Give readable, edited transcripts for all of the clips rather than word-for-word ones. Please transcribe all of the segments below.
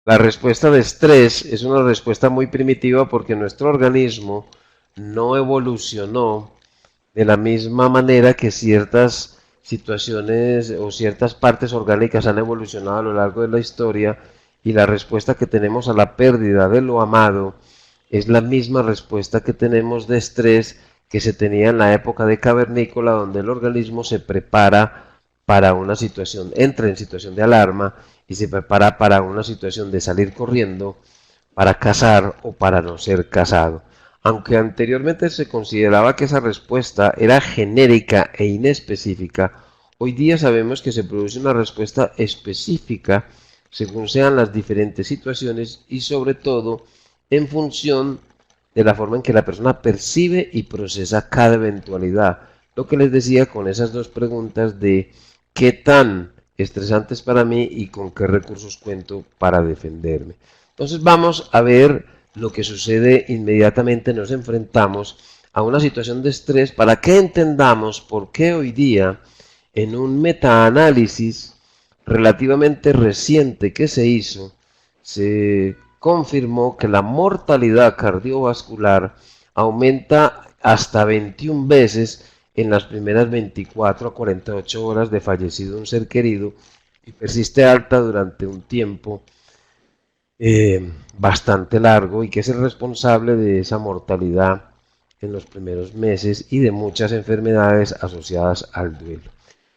La respuesta de estrés es una respuesta muy primitiva porque nuestro organismo no evolucionó de la misma manera que ciertas situaciones o ciertas partes orgánicas han evolucionado a lo largo de la historia, y la respuesta que tenemos a la pérdida de lo amado es la misma respuesta que tenemos de estrés que se tenía en la época de cavernícola, donde el organismo se prepara para una situación, entra en situación de alarma y se prepara para una situación de salir corriendo, para cazar o para no ser cazado. Aunque anteriormente se consideraba que esa respuesta era genérica e inespecífica, hoy día sabemos que se produce una respuesta específica según sean las diferentes situaciones y sobre todo en función de la forma en que la persona percibe y procesa cada eventualidad. Lo que les decía con esas dos preguntas de qué tan estresante es para mí y con qué recursos cuento para defenderme. Entonces vamos a ver lo que sucede inmediatamente. Nos enfrentamos a una situación de estrés para que entendamos por qué hoy día en un metaanálisis relativamente reciente que se hizo, se confirmó que la mortalidad cardiovascular aumenta hasta 21 veces en las primeras 24 a 48 horas de fallecido un ser querido y persiste alta durante un tiempo bastante largo, y que es el responsable de esa mortalidad en los primeros meses y de muchas enfermedades asociadas al duelo.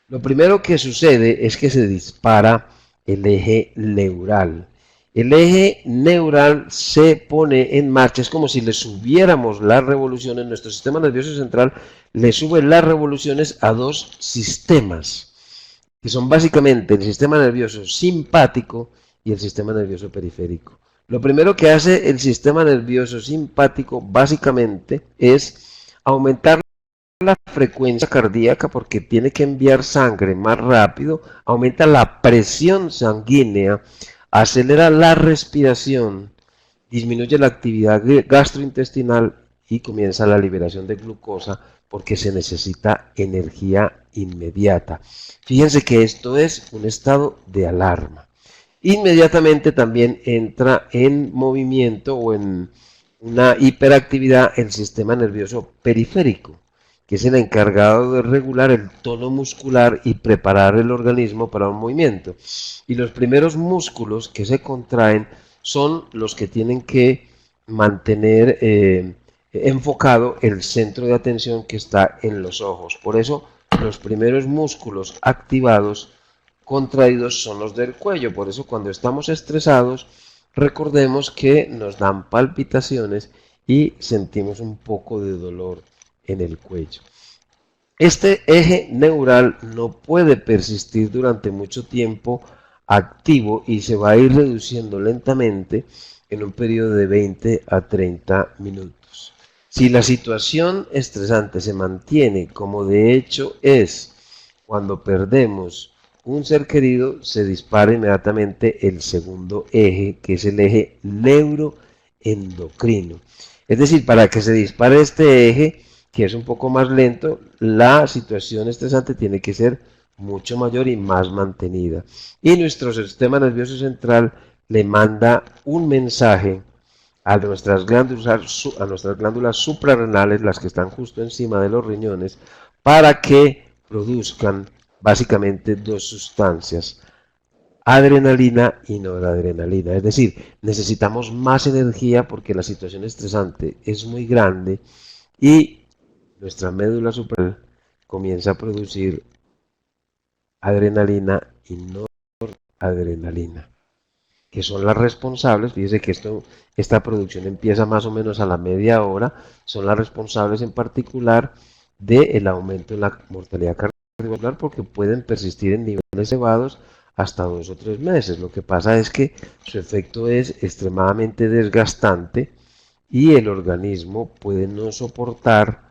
Lo primero que sucede es que se dispara el eje neural. El eje neural se pone en marcha, es como si le subiéramos las revoluciones, nuestro sistema nervioso central le sube las revoluciones a dos sistemas, que son básicamente el sistema nervioso simpático y el sistema nervioso periférico. Lo primero que hace el sistema nervioso simpático básicamente es aumentar la frecuencia cardíaca porque tiene que enviar sangre más rápido, aumenta la presión sanguínea, acelera la respiración, disminuye la actividad gastrointestinal y comienza la liberación de glucosa porque se necesita energía inmediata. Fíjense que esto es un estado de alarma. Inmediatamente también entra en movimiento o en una hiperactividad el sistema nervioso periférico, que es el encargado de regular el tono muscular y preparar el organismo para un movimiento. Y los primeros músculos que se contraen son los que tienen que mantener enfocado el centro de atención que está en los ojos. Por eso los primeros músculos activados, contraídos, son los del cuello. Por eso cuando estamos estresados, recordemos que nos dan palpitaciones y sentimos un poco de dolor en el cuello. Este eje neural no puede persistir durante mucho tiempo activo y se va a ir reduciendo lentamente en un periodo de 20 a 30 minutos. Si la situación estresante se mantiene como de hecho es cuando perdemos un ser querido, se dispara inmediatamente el segundo eje, que es el eje neuroendocrino. Es decir, para que se dispare este eje, que es un poco más lento, la situación estresante tiene que ser mucho mayor y más mantenida. Y nuestro sistema nervioso central le manda un mensaje a nuestras glándulas suprarrenales, las que están justo encima de los riñones, para que produzcan básicamente dos sustancias, adrenalina y noradrenalina. Es decir, necesitamos más energía porque la situación estresante es muy grande y nuestra médula suprarrenal comienza a producir adrenalina y noradrenalina, que son las responsables. Fíjese que esta producción empieza más o menos a la media hora, son las responsables en particular del aumento en la mortalidad cardiovascular porque pueden persistir en niveles elevados hasta 2 o 3 meses. Lo que pasa es que su efecto es extremadamente desgastante y el organismo puede no soportar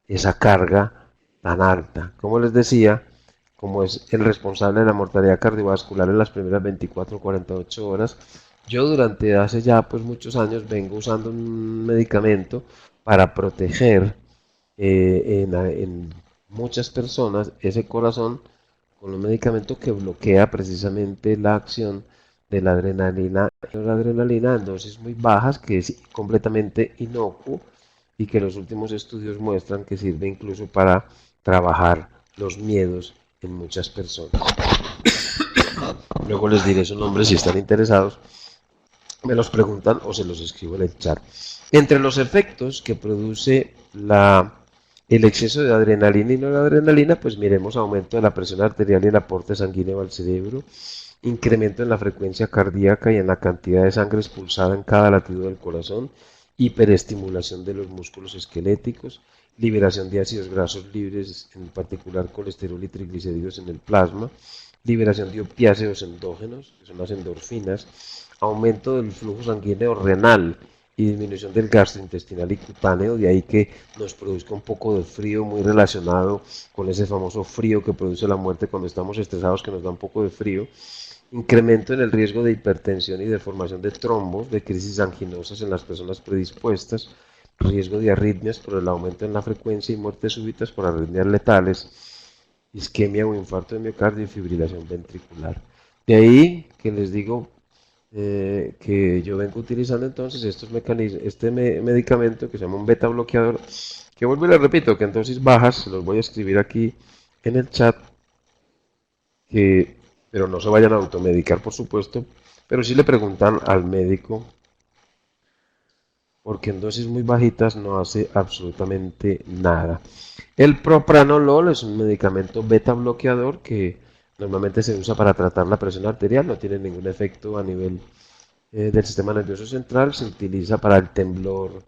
esa carga tan alta. Como les decía, como es el responsable de la mortalidad cardiovascular en las primeras 24 o 48 horas, yo durante hace ya pues muchos años vengo usando un medicamento para proteger en muchas personas ese corazón, con un medicamento que bloquea precisamente la acción de la adrenalina y noradrenalina en dosis muy bajas, que es completamente inocuo y que los últimos estudios muestran que sirve incluso para trabajar los miedos en muchas personas. Luego les diré su nombre si están interesados, me los preguntan o se los escribo en el chat. Entre los efectos que produce el exceso de adrenalina y noradrenalina, pues miremos aumento de la presión arterial y el aporte sanguíneo al cerebro, incremento en la frecuencia cardíaca y en la cantidad de sangre expulsada en cada latido del corazón, hiperestimulación de los músculos esqueléticos, liberación de ácidos grasos libres, en particular colesterol y triglicéridos en el plasma, liberación de opiáceos endógenos, que son las endorfinas, aumento del flujo sanguíneo renal y disminución del gastrointestinal y cutáneo, de ahí que nos produzca un poco de frío muy relacionado con ese famoso frío que produce la muerte cuando estamos estresados, que nos da un poco de frío, incremento en el riesgo de hipertensión y de formación de trombos, de crisis anginosas en las personas predispuestas, riesgo de arritmias por el aumento en la frecuencia y muertes súbitas por arritmias letales, isquemia o infarto de miocardio y fibrilación ventricular. De ahí que les digo que yo vengo utilizando entonces este medicamento que se llama un beta bloqueador, que vuelvo y les repito que en dosis bajas, se los voy a escribir aquí en el chat, que, pero no se vayan a automedicar por supuesto, pero sí le preguntan al médico porque en dosis muy bajitas no hace absolutamente nada. El propranolol es un medicamento beta bloqueador que normalmente se usa para tratar la presión arterial, no tiene ningún efecto a nivel del sistema nervioso central, se utiliza para el temblor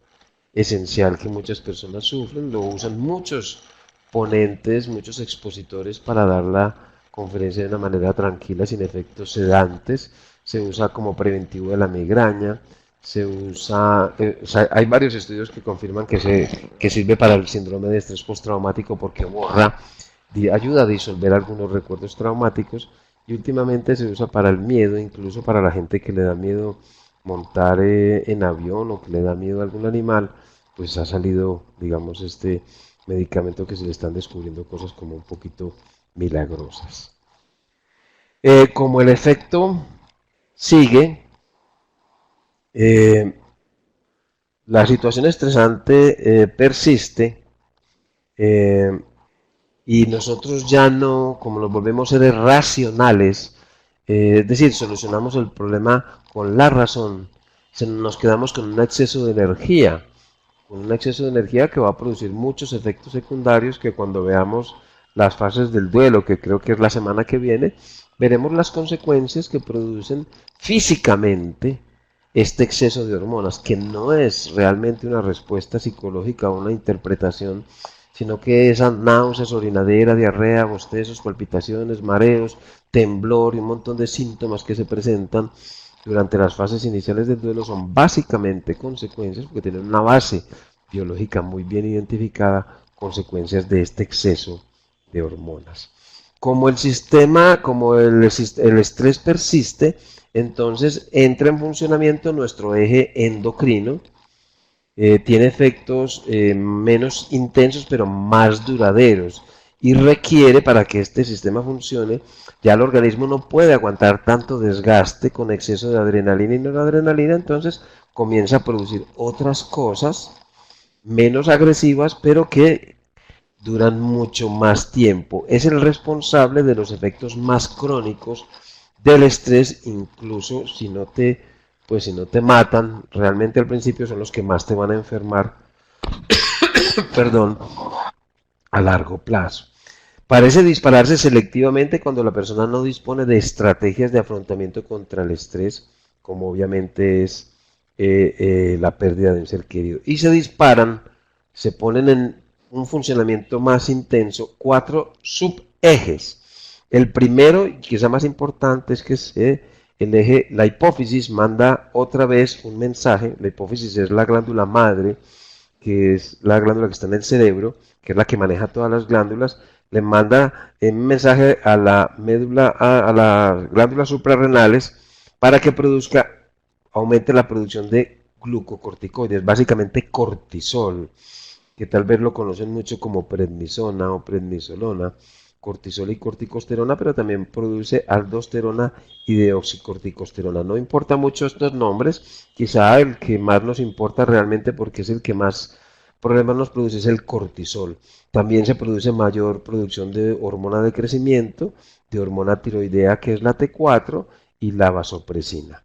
esencial que muchas personas sufren, lo usan muchos ponentes, muchos expositores para dar la conferencia de una manera tranquila, sin efectos sedantes, se usa como preventivo de la migraña, se usa, o sea, hay varios estudios que confirman que sirve para el síndrome de estrés postraumático porque ayuda a disolver algunos recuerdos traumáticos y últimamente se usa para el miedo, incluso para la gente que le da miedo montar en avión o que le da miedo a algún animal, pues ha salido, digamos, este medicamento que se le están descubriendo cosas como un poquito milagrosas. Como el efecto sigue, eh, la situación estresante persiste eh, y nosotros ya no, como nos volvemos seres racionales, es decir, solucionamos el problema con la razón, nos quedamos con un exceso de energía, con un exceso de energía que va a producir muchos efectos secundarios que cuando veamos las fases del duelo, que creo que es la semana que viene, veremos las consecuencias que producen físicamente este exceso de hormonas, que no es realmente una respuesta psicológica o una interpretación, sino que esas náuseas, orinadera, diarrea, bostezos, palpitaciones, mareos, temblor y un montón de síntomas que se presentan durante las fases iniciales del duelo son básicamente consecuencias, porque tienen una base biológica muy bien identificada, consecuencias de este exceso de hormonas. Como el sistema, como el estrés persiste, entonces entra en funcionamiento nuestro eje endocrino, tiene efectos menos intensos pero más duraderos y requiere para que este sistema funcione, ya el organismo no puede aguantar tanto desgaste con exceso de adrenalina y noradrenalina, entonces comienza a producir otras cosas menos agresivas pero que duran mucho más tiempo. Es el responsable de los efectos más crónicos del estrés, incluso si no te matan, realmente al principio son los que más te van a enfermar, perdón, a largo plazo. Parece dispararse selectivamente cuando la persona no dispone de estrategias de afrontamiento contra el estrés, como obviamente es la pérdida de un ser querido. Y se disparan, se ponen en un funcionamiento más intenso cuatro subejes. El primero, y quizá más importante, es que el eje, la hipófisis manda otra vez un mensaje. La hipófisis es la glándula madre, que es la glándula que está en el cerebro, que es la que maneja todas las glándulas, le manda un mensaje a la médula, a las glándulas suprarrenales para que aumente la producción de glucocorticoides, básicamente cortisol, que tal vez lo conocen mucho como prednisona o prednisolona, cortisol y corticosterona, pero también produce aldosterona y deoxicorticosterona. No importa mucho estos nombres, quizá el que más nos importa realmente porque es el que más problemas nos produce es el cortisol. También se produce mayor producción de hormona de crecimiento, de hormona tiroidea que es la T4 y la vasopresina.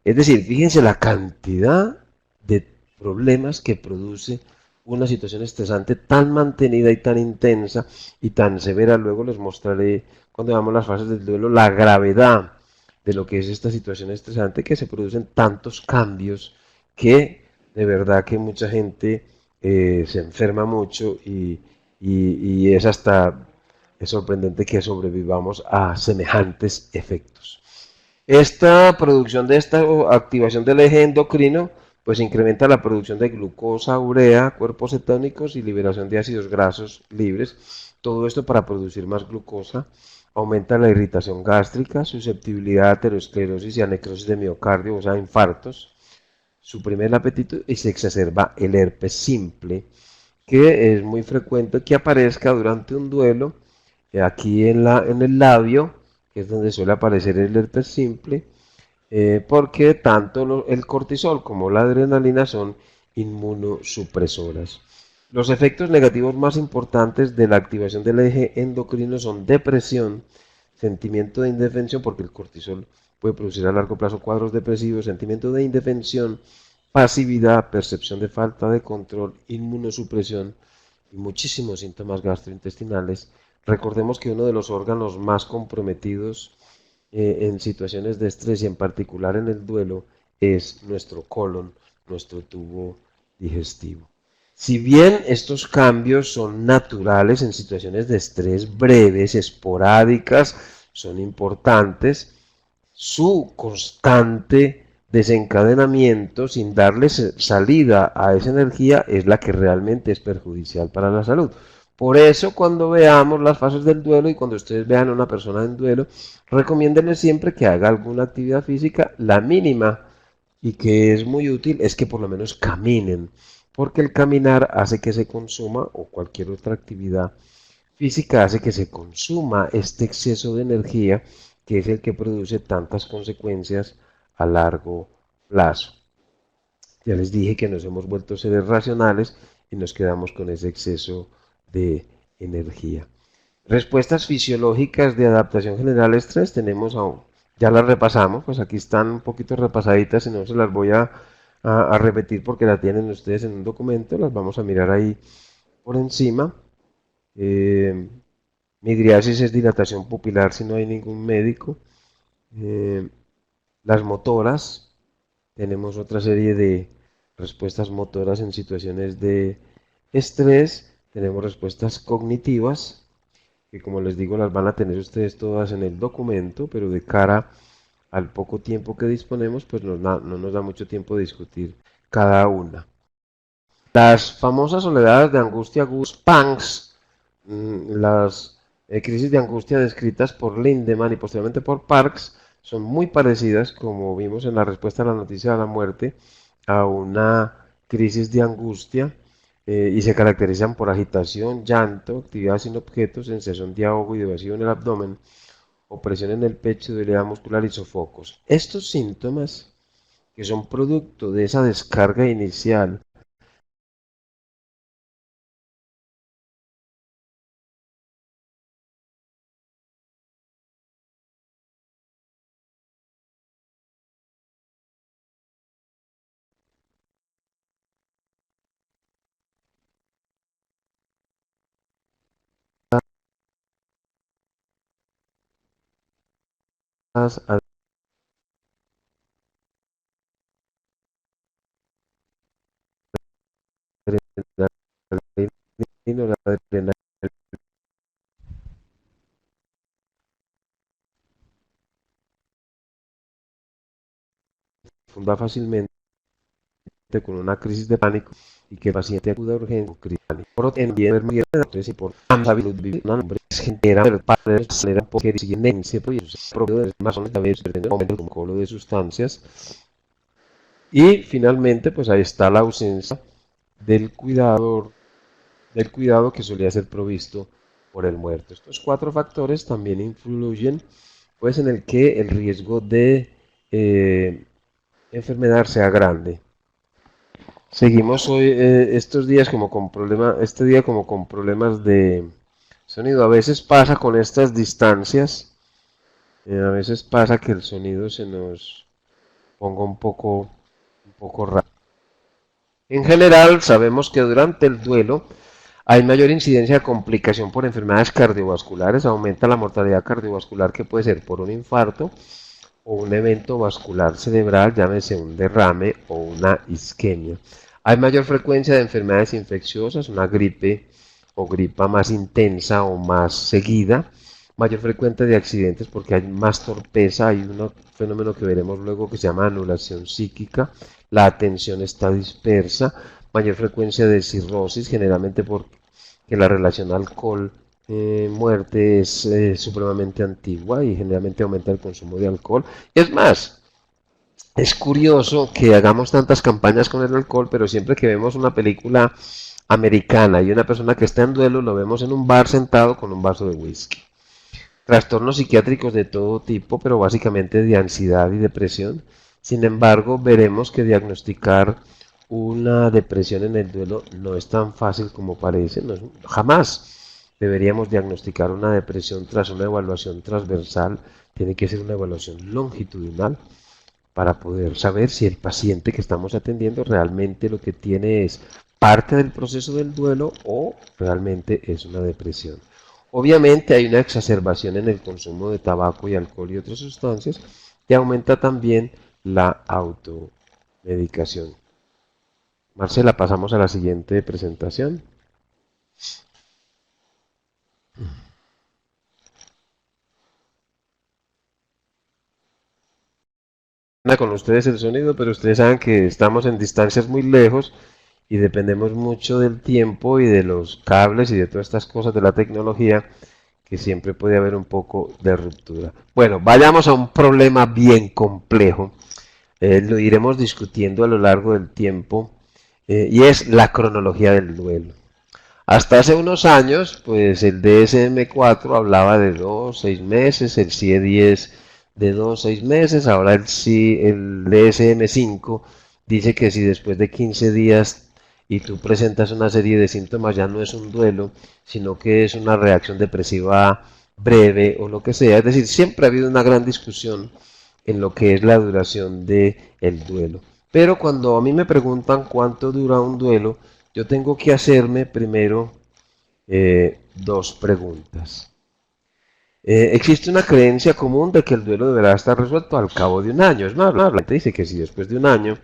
Es decir, fíjense la cantidad de problemas que produce una situación estresante tan mantenida y tan intensa y tan severa. Luego les mostraré cuando veamos las fases del duelo la gravedad de lo que es esta situación estresante, que se producen tantos cambios que de verdad que mucha gente se enferma mucho y es hasta es sorprendente que sobrevivamos a semejantes efectos. Esta producción de esta activación del eje endocrino pues incrementa la producción de glucosa, urea, cuerpos cetónicos y liberación de ácidos grasos libres. Todo esto para producir más glucosa. Aumenta la irritación gástrica, susceptibilidad a aterosclerosis y a necrosis de miocardio, o sea, infartos. Suprime el apetito y se exacerba el herpes simple, que es muy frecuente que aparezca durante un duelo, aquí en el labio, que es donde suele aparecer el herpes simple, porque tanto el cortisol como la adrenalina son inmunosupresoras. Los efectos negativos más importantes de la activación del eje endocrino son depresión, sentimiento de indefensión, porque el cortisol puede producir a largo plazo cuadros depresivos, sentimiento de indefensión, pasividad, percepción de falta de control, inmunosupresión y muchísimos síntomas gastrointestinales. Recordemos que uno de los órganos más comprometidos en situaciones de estrés y en particular en el duelo es nuestro colon, nuestro tubo digestivo. Si bien estos cambios son naturales en situaciones de estrés breves, esporádicas, son importantes, su constante desencadenamiento sin darle salida a esa energía es la que realmente es perjudicial para la salud. Por eso cuando veamos las fases del duelo y cuando ustedes vean a una persona en duelo, recomiéndenle siempre que haga alguna actividad física, la mínima, y que es muy útil es que por lo menos caminen, porque el caminar hace que se consuma, o cualquier otra actividad física hace que se consuma este exceso de energía que es el que produce tantas consecuencias a largo plazo. Ya les dije que nos hemos vuelto seres racionales y nos quedamos con ese exceso de energía. Respuestas fisiológicas de adaptación general al estrés tenemos aún. Ya las repasamos, pues aquí están un poquito repasaditas y no se las voy a repetir porque las tienen ustedes en un documento, las vamos a mirar ahí por encima. Eh, Midriasis es dilatación pupilar si no hay ningún médico. Eh, las motoras, tenemos otra serie de respuestas motoras en situaciones de estrés. Tenemos respuestas cognitivas, que como les digo las van a tener ustedes todas en el documento, pero de cara al poco tiempo que disponemos, pues no nos da mucho tiempo de discutir cada una. Las famosas soledades de angustia, Panks, las crisis de angustia descritas por Lindemann y posteriormente por Parks son muy parecidas, como vimos en la respuesta a la noticia de la muerte, a una crisis de angustia y se caracterizan por agitación, llanto, actividad sin objeto, sensación de ahogo y de vacío en el abdomen, opresión en el pecho, debilidad muscular y sofocos. Estos síntomas, que son producto de esa descarga inicial, adrenalina funda fácilmente con una crisis de pánico y que el paciente acuda a urgencia con crisis de pánico. Por otro también es importante vivir una nombre genera el padre porque siguiente propio de más o menos aumento como colo de sustancias y finalmente pues ahí está la ausencia del cuidador del cuidado que solía ser provisto por el muerto. Estos cuatro factores también influyen pues en el que el riesgo de enfermedad sea grande. Seguimos hoy estos días como con este día como con problemas de sonido. A veces pasa con estas distancias, a veces pasa que el sonido se nos ponga un poco raro. En general, sabemos que durante el duelo hay mayor incidencia de complicación por enfermedades cardiovasculares, aumenta la mortalidad cardiovascular que puede ser por un infarto o un evento vascular cerebral, llámese un derrame o una isquemia. Hay mayor frecuencia de enfermedades infecciosas, una gripe o gripa más intensa o más seguida, mayor frecuencia de accidentes porque hay más torpeza, hay un fenómeno que veremos luego que se llama anulación psíquica, la atención está dispersa, mayor frecuencia de cirrosis, generalmente porque la relación alcohol-muerte es supremamente antigua y generalmente aumenta el consumo de alcohol. Es más, es curioso que hagamos tantas campañas con el alcohol, pero siempre que vemos una película americana y una persona que está en duelo, lo vemos en un bar sentado con un vaso de whisky. Trastornos psiquiátricos de todo tipo, pero básicamente de ansiedad y depresión. Sin embargo, veremos que diagnosticar una depresión en el duelo no es tan fácil como parece. No jamás deberíamos diagnosticar una depresión tras una evaluación transversal. Tiene que ser una evaluación longitudinal para poder saber si el paciente que estamos atendiendo realmente lo que tiene es parte del proceso del duelo o realmente es una depresión. Obviamente hay una exacerbación en el consumo de tabaco y alcohol y otras sustancias y aumenta también la automedicación. Marcela, pasamos a la siguiente presentación. Con ustedes el sonido, pero ustedes saben que estamos en distancias muy lejos y dependemos mucho del tiempo y de los cables y de todas estas cosas de la tecnología que siempre puede haber un poco de ruptura. Bueno, vayamos a un problema bien complejo. Lo iremos discutiendo a lo largo del tiempo y es la cronología del duelo. Hasta hace unos años, pues el DSM-4 hablaba de 2, 6 meses, el CIE-10 de 2, 6 meses, ahora el DSM-5 dice que si después de 15 días y tú presentas una serie de síntomas ya no es un duelo, sino que es una reacción depresiva breve o lo que sea. Es decir, siempre ha habido una gran discusión en lo que es la duración del duelo. Pero cuando a mí me preguntan cuánto dura un duelo, yo tengo que hacerme primero dos preguntas. Existe una creencia común de que el duelo deberá estar resuelto al cabo de un año. Es más, la gente dice que si después de un año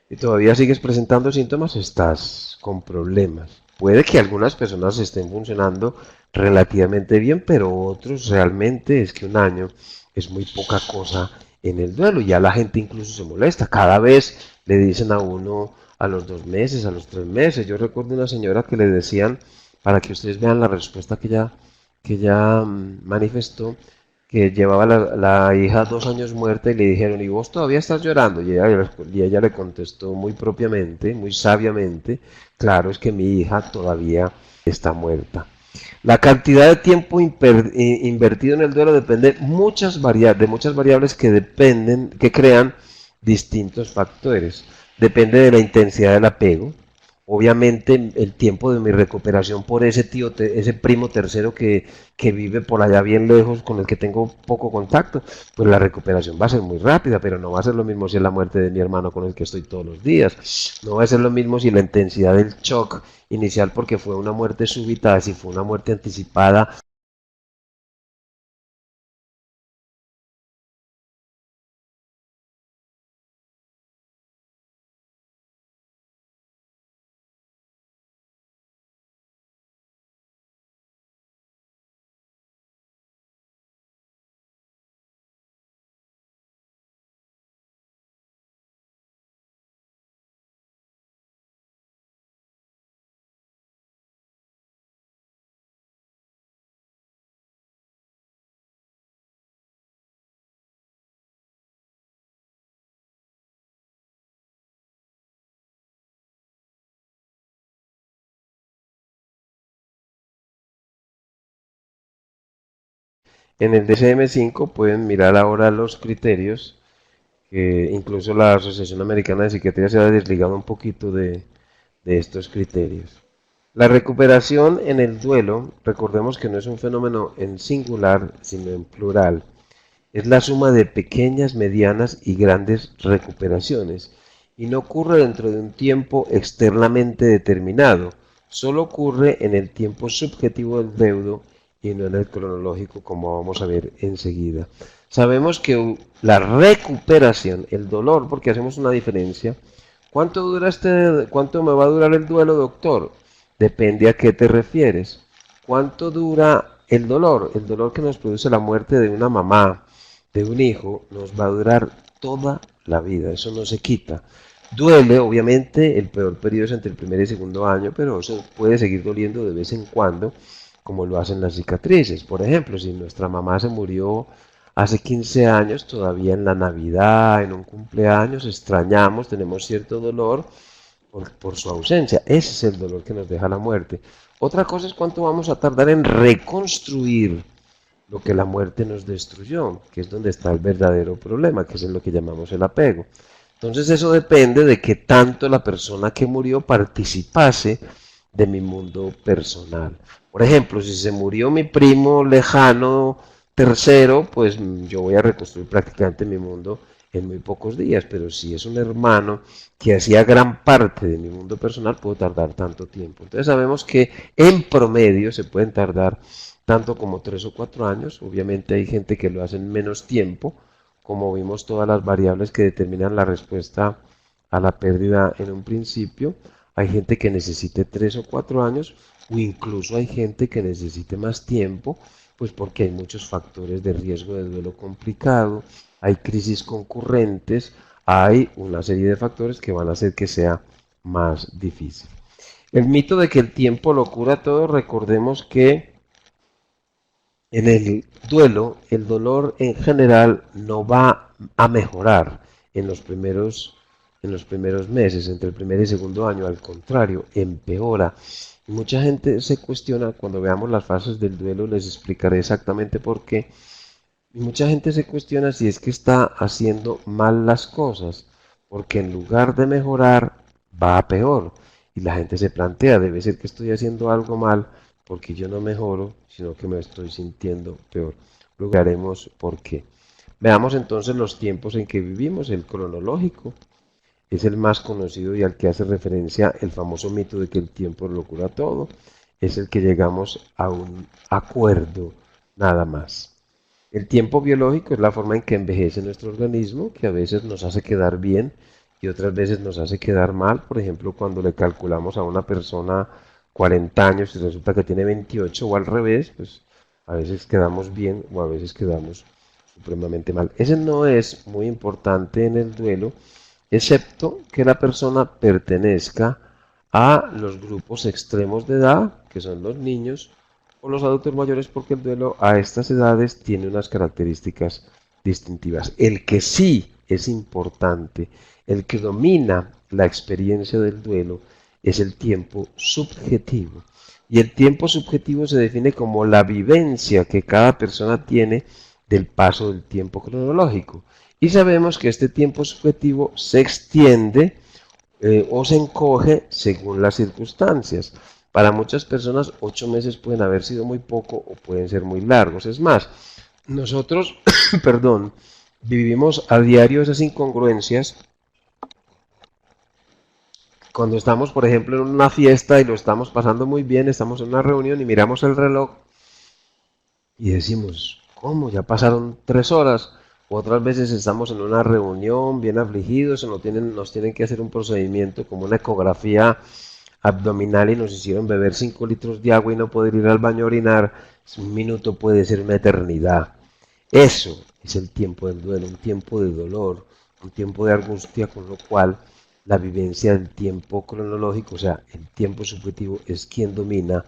y todavía sigues presentando síntomas, estás con problemas. Puede que algunas personas estén funcionando relativamente bien, pero otros realmente es que un año es muy poca cosa en el duelo. Ya la gente incluso se molesta. Cada vez le dicen a uno a los 2 meses, a los 3 meses. Yo recuerdo una señora que le decían, para que ustedes vean la respuesta que ya manifestó, que llevaba la hija 2 años muerta y le dijeron, ¿y vos todavía estás llorando? Y ella le contestó muy propiamente, muy sabiamente, claro, es que mi hija todavía está muerta. La cantidad de tiempo invertido en el duelo depende de muchas variables que dependen, que crean distintos factores. Depende de la intensidad del apego. Obviamente el tiempo de mi recuperación por ese tío, ese primo tercero que vive por allá bien lejos, con el que tengo poco contacto, pues la recuperación va a ser muy rápida, pero no va a ser lo mismo si es la muerte de mi hermano con el que estoy todos los días. No va a ser lo mismo si la intensidad del shock inicial porque fue una muerte súbita, si fue una muerte anticipada, En el DSM-5 pueden mirar ahora los criterios, que incluso la Asociación Americana de Psiquiatría se ha desligado un poquito de estos criterios. La recuperación en el duelo, recordemos que no es un fenómeno en singular, sino en plural. Es la suma de pequeñas, medianas y grandes recuperaciones y no ocurre dentro de un tiempo externamente determinado, solo ocurre en el tiempo subjetivo del deudo y no en el cronológico, como vamos a ver enseguida. Sabemos que la recuperación, el dolor, porque hacemos una diferencia. ¿Cuánto me va a durar el duelo, doctor? Depende a qué te refieres. ¿Cuánto dura el dolor? El dolor que nos produce la muerte de una mamá, de un hijo, nos va a durar toda la vida, eso no se quita. Duele, obviamente, el peor periodo es entre el primer y segundo año, pero eso puede seguir doliendo de vez en cuando, como lo hacen las cicatrices. Por ejemplo, si nuestra mamá se murió hace 15 años, todavía en la Navidad, en un cumpleaños, extrañamos, tenemos cierto dolor por su ausencia. Ese es el dolor que nos deja la muerte. Otra cosa es cuánto vamos a tardar en reconstruir lo que la muerte nos destruyó, que es donde está el verdadero problema, que es en lo que llamamos el apego. Entonces eso depende de que tanto la persona que murió participase de mi mundo personal. Por ejemplo, si se murió mi primo lejano tercero, pues yo voy a reconstruir prácticamente mi mundo en muy pocos días, pero si es un hermano que hacía gran parte de mi mundo personal, puedo tardar tanto tiempo. Entonces sabemos que en promedio se pueden tardar tanto como 3 o 4 años. Obviamente hay gente que lo hace en menos tiempo, como vimos todas las variables que determinan la respuesta a la pérdida en un principio. Hay gente que necesite 3 o 4 años, o incluso hay gente que necesite más tiempo, pues porque hay muchos factores de riesgo de duelo complicado, hay crisis concurrentes, hay una serie de factores que van a hacer que sea más difícil. El mito de que el tiempo lo cura todo, recordemos que en el duelo, el dolor en general no va a mejorar en los primeros meses, entre el primer y segundo año, al contrario, empeora. Y mucha gente se cuestiona, cuando veamos las fases del duelo, les explicaré exactamente por qué. Y mucha gente se cuestiona si es que está haciendo mal las cosas, porque en lugar de mejorar, va a peor. Y la gente se plantea, debe ser que estoy haciendo algo mal, porque yo no mejoro, sino que me estoy sintiendo peor. Luego haremos por qué. Veamos entonces los tiempos en que vivimos. El cronológico es el más conocido y al que hace referencia el famoso mito de que el tiempo lo cura todo. Es el que llegamos a un acuerdo nada más. El tiempo biológico es la forma en que envejece nuestro organismo, que a veces nos hace quedar bien y otras veces nos hace quedar mal. Por ejemplo, cuando le calculamos a una persona 40 años y resulta que tiene 28 o al revés, pues a veces quedamos bien o a veces quedamos supremamente mal. Ese no es muy importante en el duelo, excepto que la persona pertenezca a los grupos extremos de edad, que son los niños o los adultos mayores, porque el duelo a estas edades tiene unas características distintivas. El que sí es importante, el que domina la experiencia del duelo, es el tiempo subjetivo. Y el tiempo subjetivo se define como la vivencia que cada persona tiene del paso del tiempo cronológico. Y sabemos que este tiempo subjetivo se extiende o se encoge según las circunstancias. Para muchas personas 8 meses pueden haber sido muy poco o pueden ser muy largos. Es más, nosotros, perdón, vivimos a diario esas incongruencias cuando estamos, por ejemplo, en una fiesta y lo estamos pasando muy bien, estamos en una reunión y miramos el reloj y decimos, ¿cómo? Ya pasaron 3 horas. Otras veces estamos en una reunión bien afligidos, nos tienen que hacer un procedimiento como una ecografía abdominal y nos hicieron beber 5 litros de agua y no poder ir al baño a orinar. Un minuto puede ser una eternidad. Eso es el tiempo del duelo, un tiempo de dolor, un tiempo de angustia, con lo cual la vivencia del tiempo cronológico, o sea, el tiempo subjetivo, es quien domina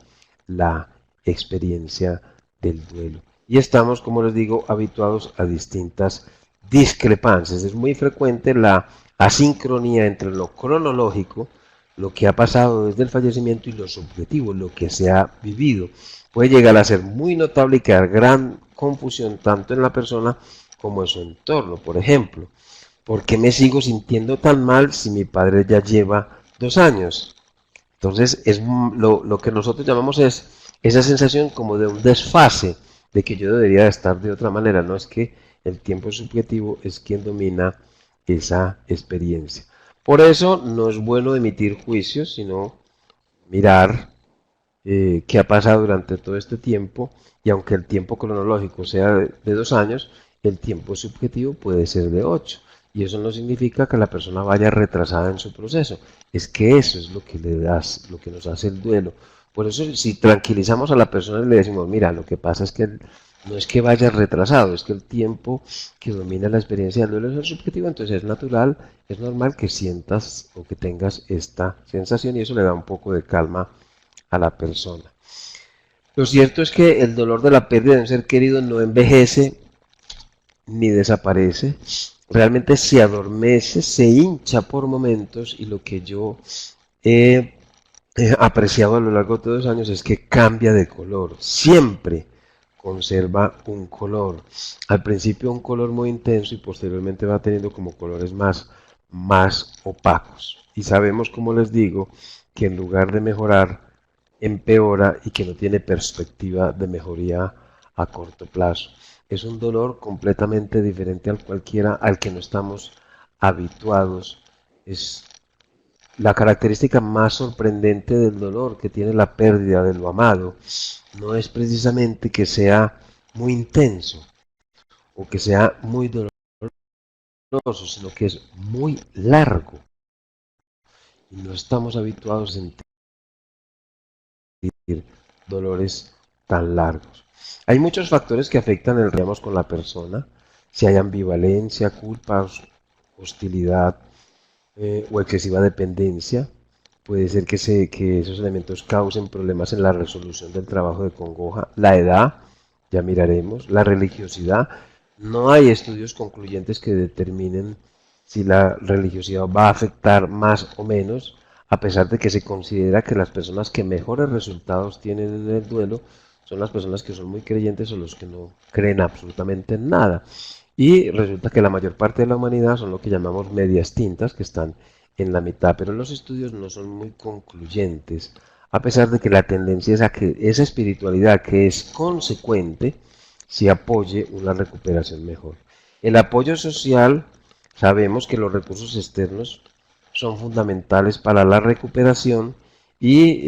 la experiencia del duelo. Y estamos, como les digo, habituados a distintas discrepancias. Es muy frecuente la asincronía entre lo cronológico, lo que ha pasado desde el fallecimiento, y lo subjetivo, lo que se ha vivido. Puede llegar a ser muy notable y crear gran confusión tanto en la persona como en su entorno. Por ejemplo, ¿por qué me sigo sintiendo tan mal si mi padre ya lleva 2 años? Entonces, lo que nosotros llamamos es esa sensación como de un desfase, de que yo debería de estar de otra manera. No es que el tiempo subjetivo es quien domina esa experiencia. Por eso no es bueno emitir juicios, sino mirar qué ha pasado durante todo este tiempo, y aunque el tiempo cronológico sea de 2 años, el tiempo subjetivo puede ser de 8. Y eso no significa que la persona vaya retrasada en su proceso. Es que eso es lo que lo que nos hace el duelo. Por eso, si tranquilizamos a la persona y le decimos, mira, lo que pasa es que no es que vaya retrasado, es que el tiempo que domina la experiencia del duelo es el subjetivo, entonces es natural, es normal que sientas o que tengas esta sensación, y eso le da un poco de calma a la persona. Lo cierto es que el dolor de la pérdida de un ser querido no envejece ni desaparece, realmente se adormece, se hincha por momentos, y lo que yo he apreciado a lo largo de todos los años es que cambia de color, siempre conserva un color. Al principio un color muy intenso y posteriormente va teniendo como colores más opacos. Y sabemos, como les digo, que en lugar de mejorar, empeora, y que no tiene perspectiva de mejoría a corto plazo. Es un dolor completamente diferente al cualquiera al que no estamos habituados. Es la característica más sorprendente del dolor que tiene la pérdida de lo amado. No es precisamente que sea muy intenso o que sea muy doloroso, sino que es muy largo. Y no estamos habituados a sentir dolores tan largos. Hay muchos factores que afectan el digamos, con la persona. Si hay ambivalencia, culpa, hostilidad o excesiva dependencia, puede ser que esos elementos causen problemas en la resolución del trabajo de congoja. La edad, ya miraremos. La religiosidad. No hay estudios concluyentes que determinen si la religiosidad va a afectar más o menos, a pesar de que se considera que las personas que mejores resultados tienen en el duelo son las personas que son muy creyentes o los que no creen absolutamente en nada. Y resulta que la mayor parte de la humanidad son lo que llamamos medias tintas, que están en la mitad, pero los estudios no son muy concluyentes, a pesar de que la tendencia es a que esa espiritualidad que es consecuente si apoye una recuperación mejor. El apoyo social, sabemos que los recursos externos son fundamentales para la recuperación, y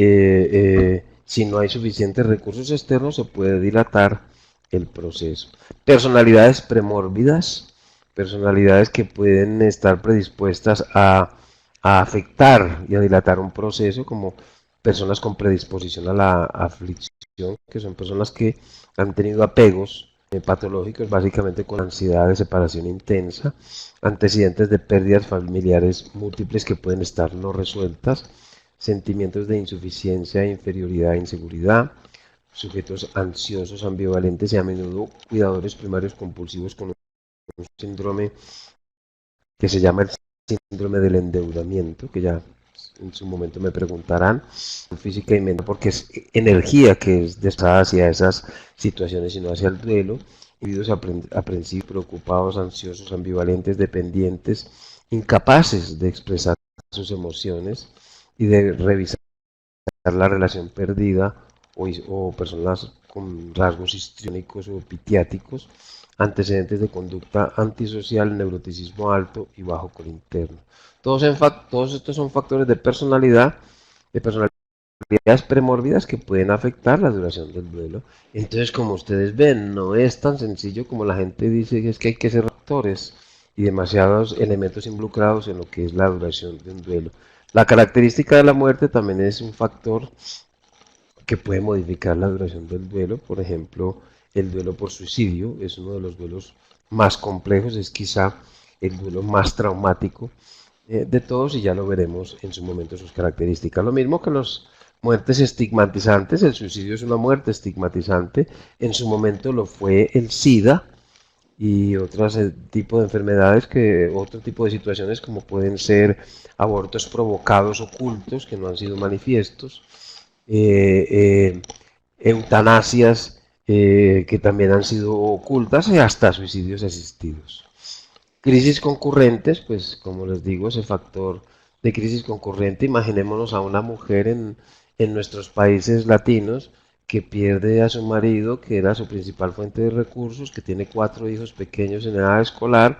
si no hay suficientes recursos externos se puede dilatar el proceso. Personalidades premórbidas, personalidades que pueden estar predispuestas a afectar y a dilatar un proceso, como personas con predisposición a la aflicción, que son personas que han tenido apegos patológicos, básicamente con ansiedad de separación intensa, antecedentes de pérdidas familiares múltiples que pueden estar no resueltas, sentimientos de insuficiencia, inferioridad e inseguridad, sujetos ansiosos, ambivalentes y a menudo cuidadores primarios compulsivos con un síndrome que se llama el síndrome del endeudamiento, que ya en su momento me preguntarán, física y mental, porque es energía que es desplazada hacia esas situaciones y no hacia el duelo. Individuos aprensivos, preocupados, ansiosos, ambivalentes, dependientes, incapaces de expresar sus emociones y de revisar la relación perdida, o personas con rasgos histriónicos o pitiáticos, antecedentes de conducta antisocial, neuroticismo alto y bajo coro interno. Todos estos son factores de personalidades premórbidas que pueden afectar la duración del duelo. Entonces, como ustedes ven, no es tan sencillo como la gente dice, que es que hay que ser factores y demasiados elementos involucrados en lo que es la duración de un duelo. La característica de la muerte también es un factor que puede modificar la duración del duelo. Por ejemplo, el duelo por suicidio es uno de los duelos más complejos, es quizá el duelo más traumático de todos, y ya lo veremos en su momento sus características. Lo mismo que las muertes estigmatizantes, el suicidio es una muerte estigmatizante, en su momento lo fue el SIDA y otros tipos de enfermedades, otro tipo de situaciones como pueden ser abortos provocados ocultos que no han sido manifiestos, eh, eh, eutanasias que también han sido ocultas y hasta suicidios asistidos. Crisis concurrentes, pues como les digo, ese factor de crisis concurrente, imaginémonos a una mujer en nuestros países latinos que pierde a su marido, que era su principal fuente de recursos, que tiene 4 hijos pequeños en edad escolar,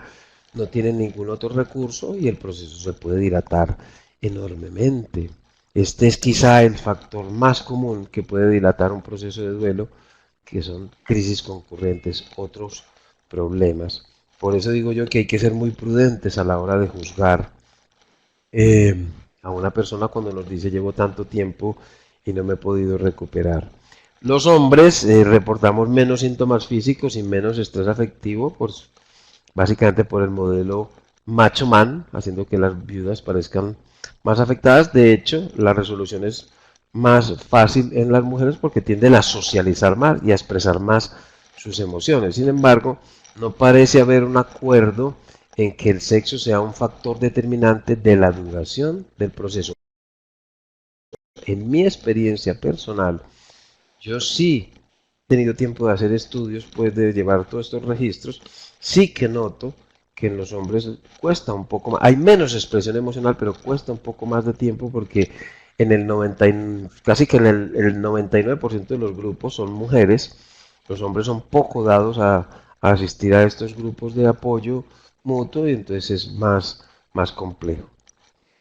no tiene ningún otro recurso y el proceso se puede dilatar enormemente. Este es quizá el factor más común que puede dilatar un proceso de duelo, que son crisis concurrentes, otros problemas. Por eso digo yo que hay que ser muy prudentes a la hora de juzgar eh, a una persona cuando nos dice llevo tanto tiempo y no me he podido recuperar. Los hombres reportamos menos síntomas físicos y menos estrés afectivo, básicamente por el modelo macho man, haciendo que las viudas parezcan más afectadas. De hecho, la resolución es más fácil en las mujeres porque tienden a socializar más y a expresar más sus emociones. Sin embargo, no parece haber un acuerdo en que el sexo sea un factor determinante de la duración del proceso. En mi experiencia personal, yo sí he tenido tiempo de hacer estudios, pues de llevar todos estos registros, sí que noto que en los hombres cuesta un poco más, hay menos expresión emocional, pero cuesta un poco más de tiempo porque en el 90, casi que en el 99% de los grupos son mujeres, los hombres son poco dados a asistir a estos grupos de apoyo mutuo y entonces es más complejo.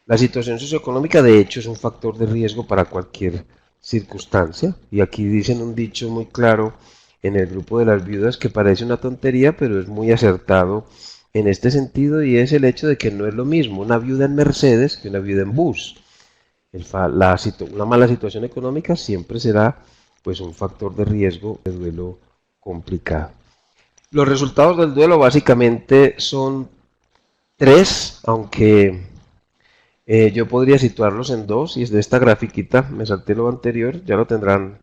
La situación socioeconómica, de hecho, es un factor de riesgo para cualquier circunstancia. Y aquí dicen un dicho muy claro en el grupo de las viudas que parece una tontería, pero es muy acertado en este sentido y es el hecho de que no es lo mismo una viuda en Mercedes que una viuda en bus. Una mala situación económica siempre será pues un factor de riesgo de duelo complicado. Los resultados del duelo básicamente son tres, aunque yo podría situarlos en dos, y es de esta grafiquita, me salté lo anterior, ya lo tendrán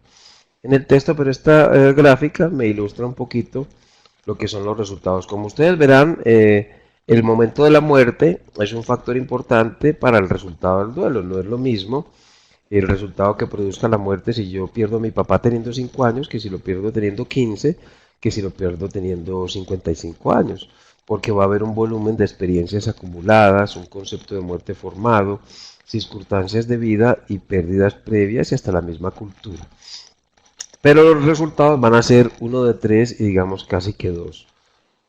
en el texto, pero esta gráfica me ilustra un poquito lo que son los resultados. Como ustedes verán, el momento de la muerte es un factor importante para el resultado del duelo, no es lo mismo el resultado que produzca la muerte si yo pierdo a mi papá teniendo 5 años que si lo pierdo teniendo 15, que si lo pierdo teniendo 55 años, porque va a haber un volumen de experiencias acumuladas, un concepto de muerte formado, circunstancias de vida y pérdidas previas y hasta la misma cultura. Pero los resultados van a ser uno de tres y digamos casi que dos.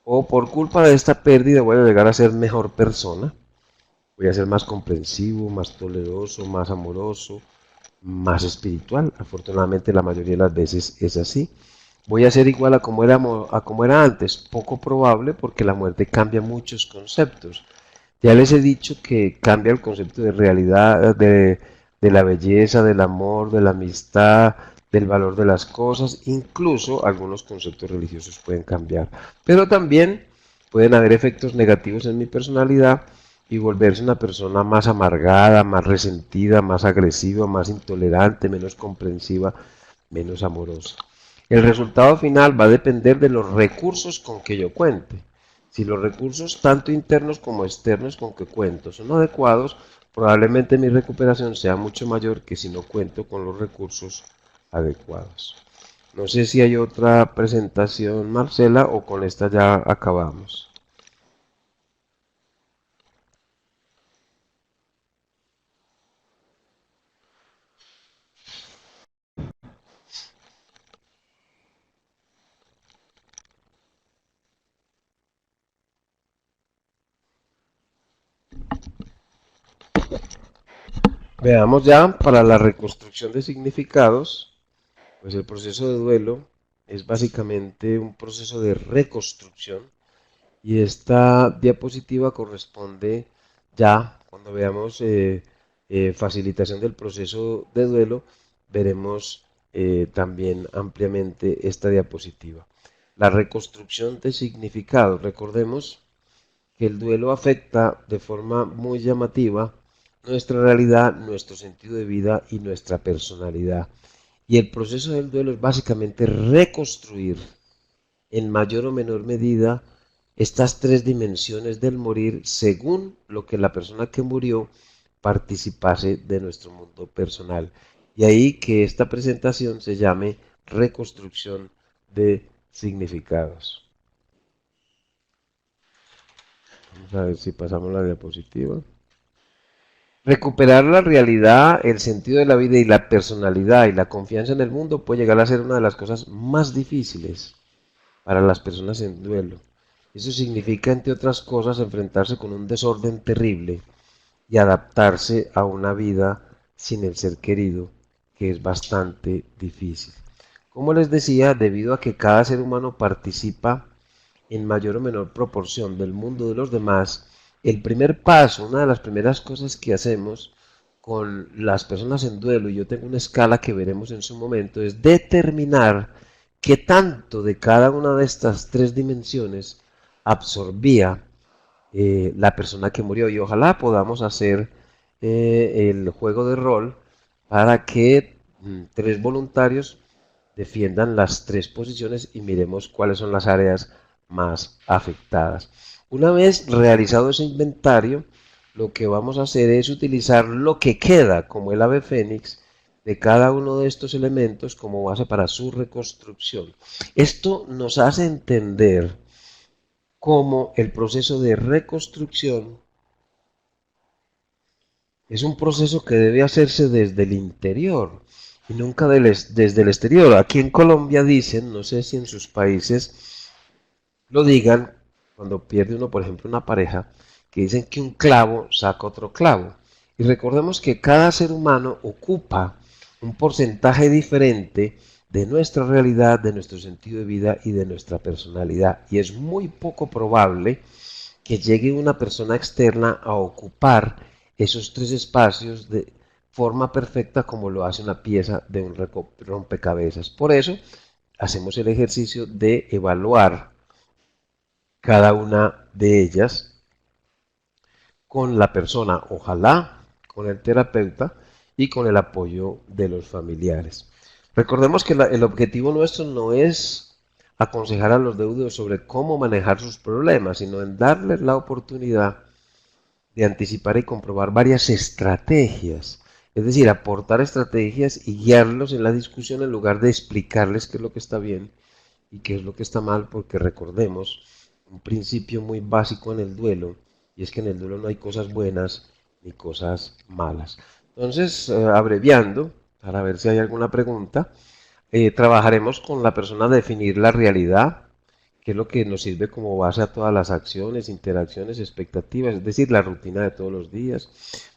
O por culpa de esta pérdida voy a llegar a ser mejor persona, voy a ser más comprensivo, más toleroso, más amoroso, más espiritual. Afortunadamente la mayoría de las veces es así. Voy a ser igual a como era antes, poco probable porque la muerte cambia muchos conceptos. Ya les he dicho que cambia el concepto de realidad, de la belleza, del amor, de la amistad, del valor de las cosas, incluso algunos conceptos religiosos pueden cambiar. Pero también pueden haber efectos negativos en mi personalidad y volverse una persona más amargada, más resentida, más agresiva, más intolerante, menos comprensiva, menos amorosa. El resultado final va a depender de los recursos con que yo cuente. Si los recursos, tanto internos como externos con que cuento, son adecuados, probablemente mi recuperación sea mucho mayor que si no cuento con los recursos adecuados. No sé si hay otra presentación, Marcela, o con esta ya acabamos. Veamos ya para la reconstrucción de significados, pues el proceso de duelo es básicamente un proceso de reconstrucción y esta diapositiva corresponde ya, cuando veamos facilitación del proceso de duelo, veremos también ampliamente esta diapositiva. La reconstrucción de significados, recordemos que el duelo afecta de forma muy llamativa nuestra realidad, nuestro sentido de vida y nuestra personalidad. Y el proceso del duelo es básicamente reconstruir en mayor o menor medida estas tres dimensiones del morir según lo que la persona que murió participase de nuestro mundo personal. Y ahí que esta presentación se llame reconstrucción de significados. Vamos a ver si pasamos la diapositiva. Recuperar la realidad, el sentido de la vida y la personalidad y la confianza en el mundo puede llegar a ser una de las cosas más difíciles para las personas en duelo. Eso significa, entre otras cosas, enfrentarse con un desorden terrible y adaptarse a una vida sin el ser querido, que es bastante difícil. Como les decía, debido a que cada ser humano participa en mayor o menor proporción del mundo de los demás, el primer paso, una de las primeras cosas que hacemos con las personas en duelo, y yo tengo una escala que veremos en su momento, es determinar qué tanto de cada una de estas tres dimensiones absorbía la persona que murió. Y ojalá podamos hacer el juego de rol para que tres voluntarios defiendan las tres posiciones y miremos cuáles son las áreas más afectadas. Una vez realizado ese inventario, lo que vamos a hacer es utilizar lo que queda como el ave fénix de cada uno de estos elementos como base para su reconstrucción. Esto nos hace entender cómo el proceso de reconstrucción es un proceso que debe hacerse desde el interior y nunca desde el exterior. Aquí en Colombia dicen, no sé si en sus países lo digan, cuando pierde uno, por ejemplo, una pareja, que dicen que un clavo saca otro clavo. Y recordemos que cada ser humano ocupa un porcentaje diferente de nuestra realidad, de nuestro sentido de vida y de nuestra personalidad. Y es muy poco probable que llegue una persona externa a ocupar esos tres espacios de forma perfecta como lo hace una pieza de un rompecabezas. Por eso hacemos el ejercicio de evaluar cada una de ellas con la persona, ojalá con el terapeuta y con el apoyo de los familiares. Recordemos que el objetivo nuestro no es aconsejar a los deudos sobre cómo manejar sus problemas, sino en darles la oportunidad de anticipar y comprobar varias estrategias. Es decir, aportar estrategias y guiarlos en la discusión en lugar de explicarles qué es lo que está bien y qué es lo que está mal, porque recordemos un principio muy básico en el duelo, y es que en el duelo no hay cosas buenas ni cosas malas. Entonces, abreviando, para ver si hay alguna pregunta, trabajaremos con la persona a definir la realidad, que es lo que nos sirve como base a todas las acciones, interacciones, expectativas, es decir, la rutina de todos los días.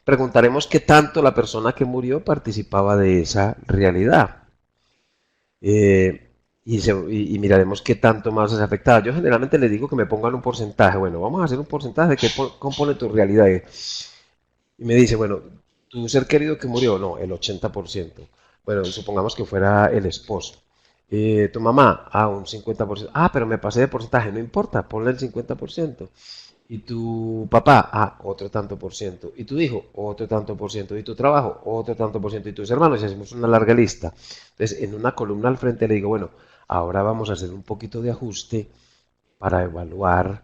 Preguntaremos qué tanto la persona que murió participaba de esa realidad. Y miraremos qué tanto más es afectada. Yo generalmente les digo que me pongan un porcentaje. Bueno, vamos a hacer un porcentaje de qué compone tu realidad. Y me dice, bueno, tu ser querido que murió, no, el 80%. Bueno, supongamos que fuera el esposo. Tu mamá, un 50%. Ah, pero me pasé de porcentaje, no importa, ponle el 50%. Y tu papá, otro tanto por ciento. Y tu hijo, otro tanto por ciento. Y tu trabajo, otro tanto por ciento. Y tus hermanos, y hacemos una larga lista. Entonces, en una columna al frente le digo, bueno, ahora vamos a hacer un poquito de ajuste para evaluar,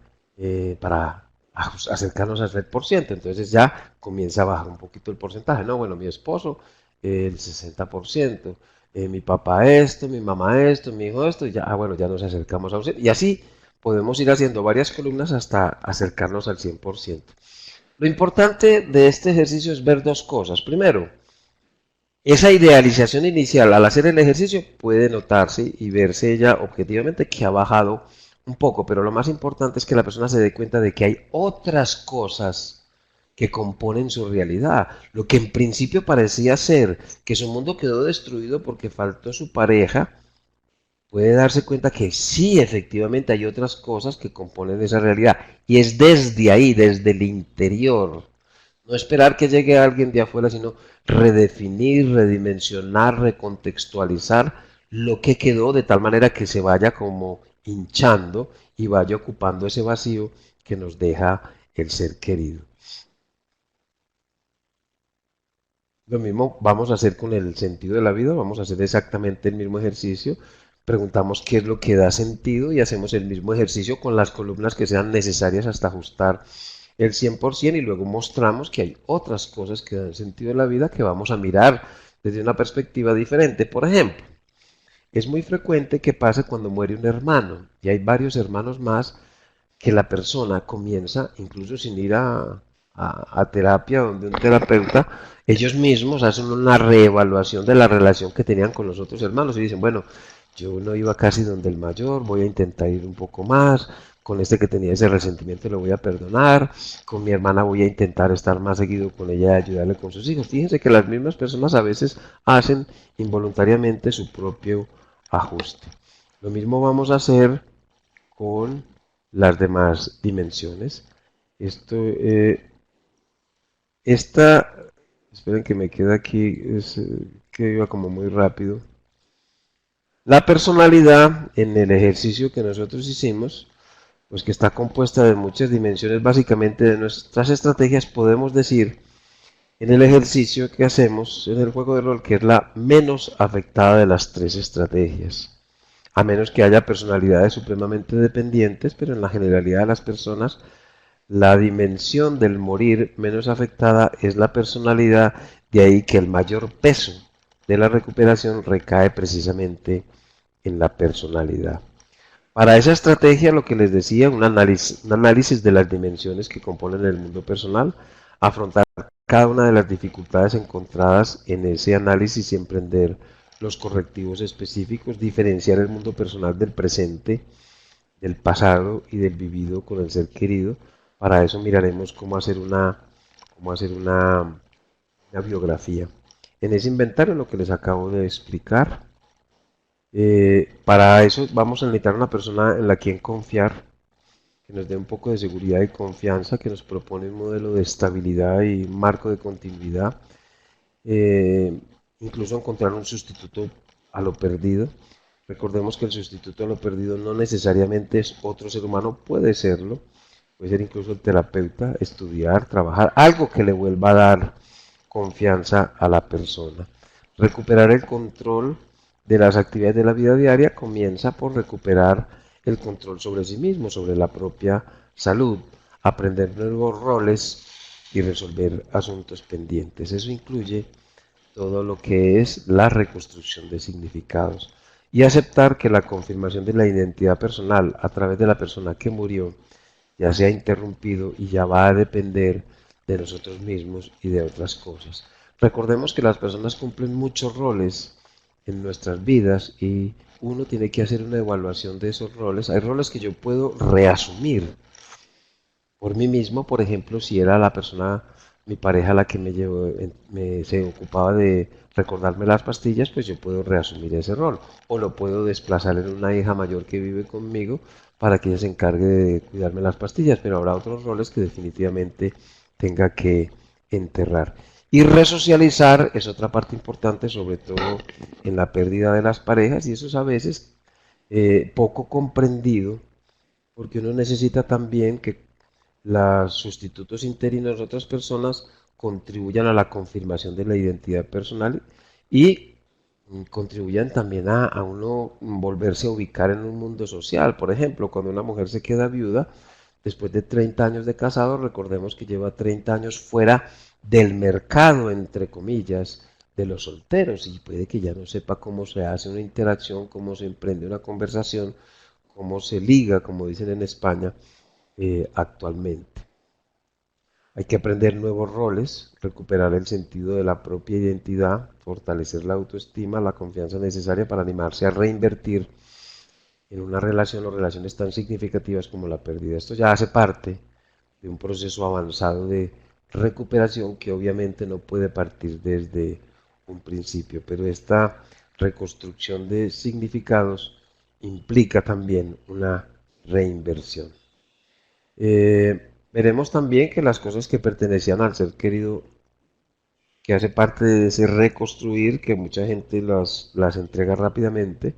para acercarnos al 3%. Entonces ya comienza a bajar un poquito el porcentaje. No, bueno, mi esposo, el 60%. Mi papá esto, mi mamá esto, mi hijo esto, y ya, bueno, ya nos acercamos a un 100%. Y así podemos ir haciendo varias columnas hasta acercarnos al 100%. Lo importante de este ejercicio es ver dos cosas. Primero, esa idealización inicial al hacer el ejercicio puede notarse y verse ella objetivamente que ha bajado un poco, pero lo más importante es que la persona se dé cuenta de que hay otras cosas que componen su realidad. Lo que en principio parecía ser que su mundo quedó destruido porque faltó su pareja, puede darse cuenta que sí, efectivamente hay otras cosas que componen esa realidad. Y es desde ahí, desde el interior. No esperar que llegue alguien de afuera, sino redefinir, redimensionar, recontextualizar lo que quedó de tal manera que se vaya como hinchando y vaya ocupando ese vacío que nos deja el ser querido. Lo mismo vamos a hacer con el sentido de la vida, vamos a hacer exactamente el mismo ejercicio. Preguntamos qué es lo que da sentido y hacemos el mismo ejercicio con las columnas que sean necesarias hasta ajustar el 100% y luego mostramos que hay otras cosas que dan sentido en la vida que vamos a mirar desde una perspectiva diferente. Por ejemplo, Es muy frecuente que pase cuando muere un hermano y hay varios hermanos más que la persona comienza, incluso sin ir a terapia donde un terapeuta, ellos mismos hacen una reevaluación de la relación que tenían con los otros hermanos y dicen, bueno, yo no iba casi donde el mayor, voy a intentar ir un poco más, con este que tenía ese resentimiento lo voy a perdonar, con mi hermana voy a intentar estar más seguido con ella y ayudarle con sus hijos. Fíjense que las mismas personas a veces hacen involuntariamente su propio ajuste. Lo mismo vamos a hacer con las demás dimensiones. Esto, esta, esperen que me queda aquí, es que iba como muy rápido. La personalidad en el ejercicio que nosotros hicimos, pues que está compuesta de muchas dimensiones, básicamente de nuestras estrategias, podemos decir en el ejercicio que hacemos en el juego de rol que es la menos afectada de las tres estrategias. A menos que haya personalidades supremamente dependientes, pero en la generalidad de las personas la dimensión del morir menos afectada es la personalidad, de ahí que el mayor peso de la recuperación recae precisamente en la personalidad. Para esa estrategia, lo que les decía, un análisis de las dimensiones que componen el mundo personal, afrontar cada una de las dificultades encontradas en ese análisis y emprender los correctivos específicos, diferenciar el mundo personal del presente, del pasado y del vivido con el ser querido. Para eso miraremos cómo hacer una biografía. En ese inventario, lo que les acabo de explicar, para eso vamos a necesitar una persona en la quien confiar, que nos dé un poco de seguridad y confianza, que nos propone un modelo de estabilidad y marco de continuidad, eh, incluso encontrar un sustituto a lo perdido. Recordemos que el sustituto a lo perdido no necesariamente es otro ser humano, puede serlo, puede ser incluso el terapeuta, estudiar, trabajar, algo que le vuelva a dar confianza a la persona. Recuperar el control de las actividades de la vida diaria comienza por recuperar el control sobre sí mismo, sobre la propia salud, aprender nuevos roles y resolver asuntos pendientes. Eso incluye todo lo que es la reconstrucción de significados y aceptar que la confirmación de la identidad personal a través de la persona que murió ya se ha interrumpido y ya va a depender de nosotros mismos y de otras cosas. Recordemos que las personas cumplen muchos roles en nuestras vidas y uno tiene que hacer una evaluación de esos roles. Hay roles que yo puedo reasumir por mí mismo, por ejemplo, si era la persona, mi pareja la que me llevó, se ocupaba de recordarme las pastillas, pues yo puedo reasumir ese rol. O lo puedo desplazar en una hija mayor que vive conmigo para que ella se encargue de cuidarme las pastillas, pero habrá otros roles que definitivamente tenga que enterrar. Y resocializar es otra parte importante, sobre todo en la pérdida de las parejas, y eso es a veces poco comprendido, porque uno necesita también que los sustitutos interinos de otras personas contribuyan a la confirmación de la identidad personal y contribuyan también a uno volverse a ubicar en un mundo social. Por ejemplo, cuando una mujer se queda viuda, después de 30 años de casado, recordemos que lleva 30 años fuera del mercado, entre comillas, de los solteros y puede que ya no sepa cómo se hace una interacción, cómo se emprende una conversación, cómo se liga, como dicen en España, actualmente. Hay que aprender nuevos roles, recuperar el sentido de la propia identidad, fortalecer la autoestima, la confianza necesaria para animarse a reinvertir en una relación o relaciones tan significativas como la pérdida. Esto ya hace parte de un proceso avanzado de recuperación que obviamente no puede partir desde un principio, pero esta reconstrucción de significados implica también una reinversión. Veremos también que las cosas que pertenecían al ser querido, que hace parte de ese reconstruir, que mucha gente las entrega rápidamente,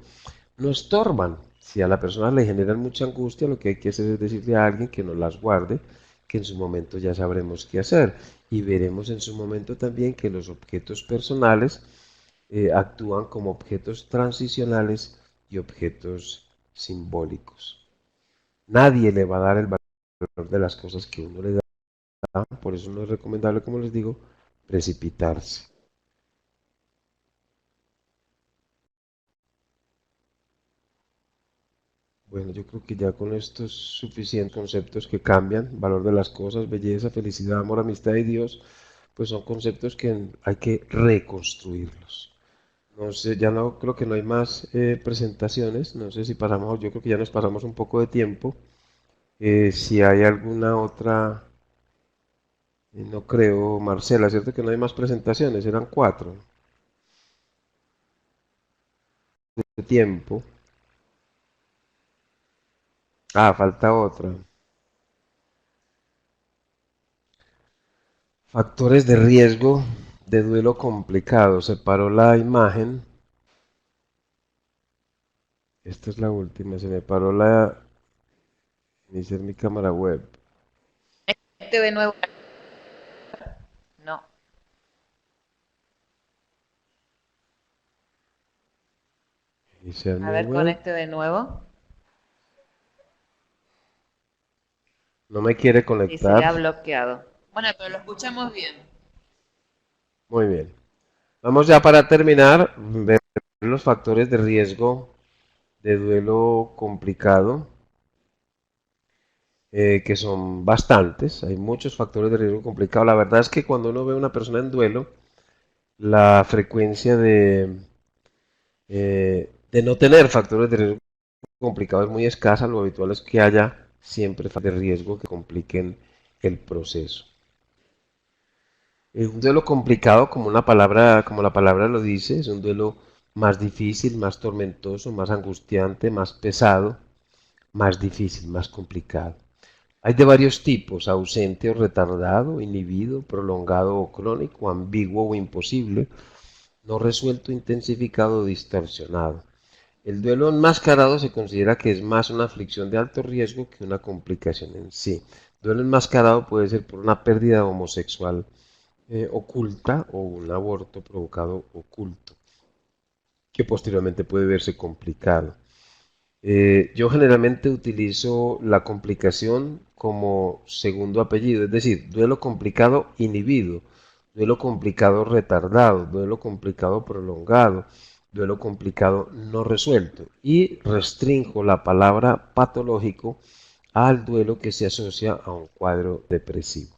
no estorban. Si a la persona le generan mucha angustia, lo que hay que hacer es decirle a alguien que no las guarde, que en su momento ya sabremos qué hacer. Y veremos en su momento también que los objetos personales actúan como objetos transicionales y objetos simbólicos. Nadie le va a dar el valor de las cosas que uno le da, por eso no es recomendable, como les digo, precipitarse. Bueno, yo creo que ya con estos suficientes conceptos que cambian, valor de las cosas, belleza, felicidad, amor, amistad y Dios, pues son conceptos que hay que reconstruirlos. No sé, ya no creo que no hay más presentaciones. No sé si pasamos, yo creo que ya nos pasamos un poco de tiempo. Si hay alguna otra, no creo, Marcela, ¿cierto que no hay más presentaciones? Eran cuatro de tiempo. Ah, falta otra. Factores de riesgo de duelo complicado. Separó la imagen. Esta es la última. Se me paró la. Iniciar mi cámara web. Este de nuevo, no. Iniciar A mi ver, web. conecte de nuevo. No me quiere Sí, se le conectar. ha bloqueado. Bueno, pero lo escuchamos bien. Muy bien. Vamos ya para terminar. Ver los factores de riesgo de duelo complicado. Que son bastantes. Hay muchos factores de riesgo complicado. La verdad es que cuando uno ve a una persona en duelo, la frecuencia de no tener factores de riesgo complicado es muy escasa. Lo habitual es que haya siempre factores de riesgo que compliquen el proceso. Un duelo complicado, como una palabra, como la palabra lo dice, es un duelo más difícil, más tormentoso, más angustiante, más pesado, más difícil, más complicado. Hay de varios tipos: ausente o retardado, inhibido, prolongado o crónico, ambiguo o imposible, no resuelto, intensificado o distorsionado. El duelo enmascarado se considera que es más una aflicción de alto riesgo que una complicación en sí. Duelo enmascarado puede ser por una pérdida homosexual oculta o un aborto provocado oculto, que posteriormente puede verse complicado. Yo generalmente utilizo la complicación como segundo apellido, es decir, duelo complicado inhibido, duelo complicado retardado, duelo complicado prolongado, duelo complicado no resuelto, y restringo la palabra patológico al duelo que se asocia a un cuadro depresivo.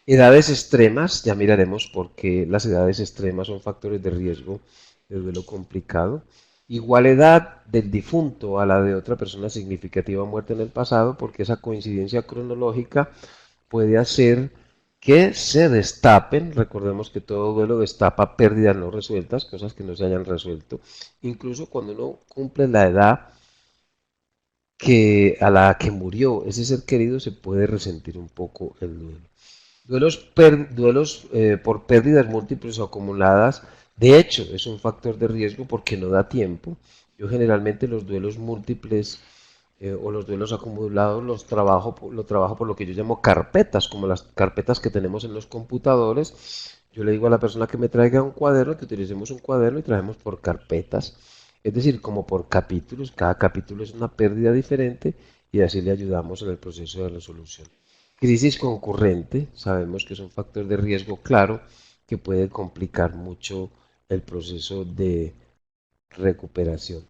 Edades extremas, ya miraremos por qué las edades extremas son factores de riesgo de duelo complicado. Igual edad del difunto a la de otra persona significativa muerta en el pasado, porque esa coincidencia cronológica puede hacer que se destapen. Recordemos que todo duelo destapa pérdidas no resueltas, cosas que no se hayan resuelto. Incluso cuando uno cumple la edad que a la que murió ese ser querido, se puede resentir un poco el duelo. Duelos por pérdidas múltiples o acumuladas, de hecho, es un factor de riesgo porque no da tiempo. Yo generalmente los duelos múltiples o los duelos acumulados lo trabajo por lo que yo llamo carpetas, como las carpetas que tenemos en los computadores. Yo le digo a la persona que me traiga un cuaderno, que utilicemos un cuaderno y traemos por carpetas, es decir, como por capítulos. Cada capítulo es una pérdida diferente y así le ayudamos en el proceso de resolución. Crisis concurrente, sabemos que es un factor de riesgo claro que puede complicar mucho el proceso de recuperación.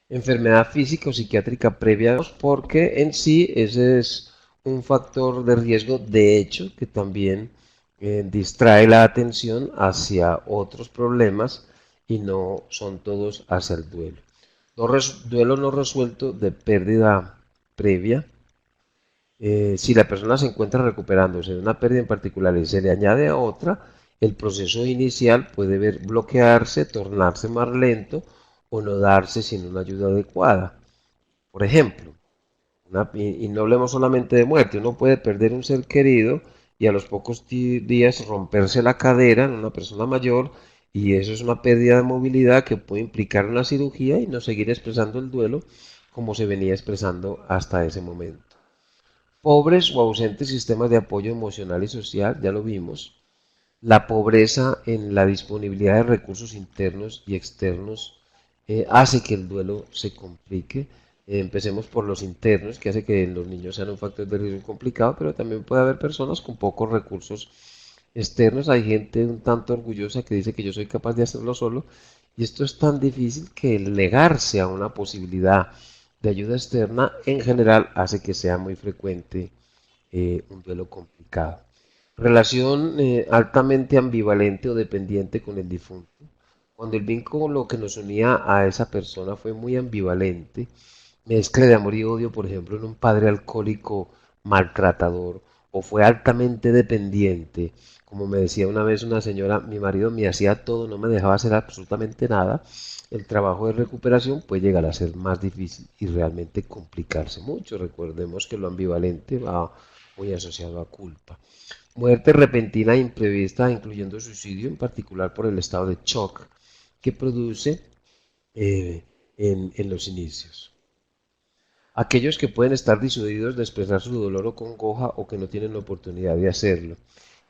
Enfermedad física o psiquiátrica previa, porque en sí ese es un factor de riesgo, de hecho, que también distrae la atención hacia otros problemas y no son todos hacia el duelo. Duelo no resuelto de pérdida previa. Si la persona se encuentra recuperándose de una pérdida en particular y se le añade a otra, el proceso inicial puede bloquearse, tornarse más lento o no darse sin una ayuda adecuada. Por ejemplo, y no hablemos solamente de muerte, uno puede perder un ser querido y a los pocos días romperse la cadera en una persona mayor, y eso es una pérdida de movilidad que puede implicar una cirugía y no seguir expresando el duelo como se venía expresando hasta ese momento. Pobres o ausentes sistemas de apoyo emocional y social, ya lo vimos. La pobreza en la disponibilidad de recursos internos y externos hace que el duelo se complique. Empecemos por los internos, que hace que los niños sean un factor de riesgo complicado, pero también puede haber personas con pocos recursos externos. Hay gente un tanto orgullosa que dice que yo soy capaz de hacerlo solo, y esto es tan difícil que el negarse a una posibilidad de ayuda externa en general hace que sea muy frecuente un duelo complicado. Relación altamente ambivalente o dependiente con el difunto. Cuando el vínculo que nos unía a esa persona fue muy ambivalente, mezcla de amor y odio, por ejemplo, en un padre alcohólico maltratador, o fue altamente dependiente, como me decía una vez una señora, mi marido me hacía todo, no me dejaba hacer absolutamente nada, el trabajo de recuperación puede llegar a ser más difícil y realmente complicarse mucho. Recordemos que lo ambivalente va muy asociado a culpa. Muerte repentina e imprevista, incluyendo suicidio, en particular por el estado de shock que produce en los inicios. Aquellos que pueden estar disuadidos de expresar su dolor o congoja o que no tienen oportunidad de hacerlo.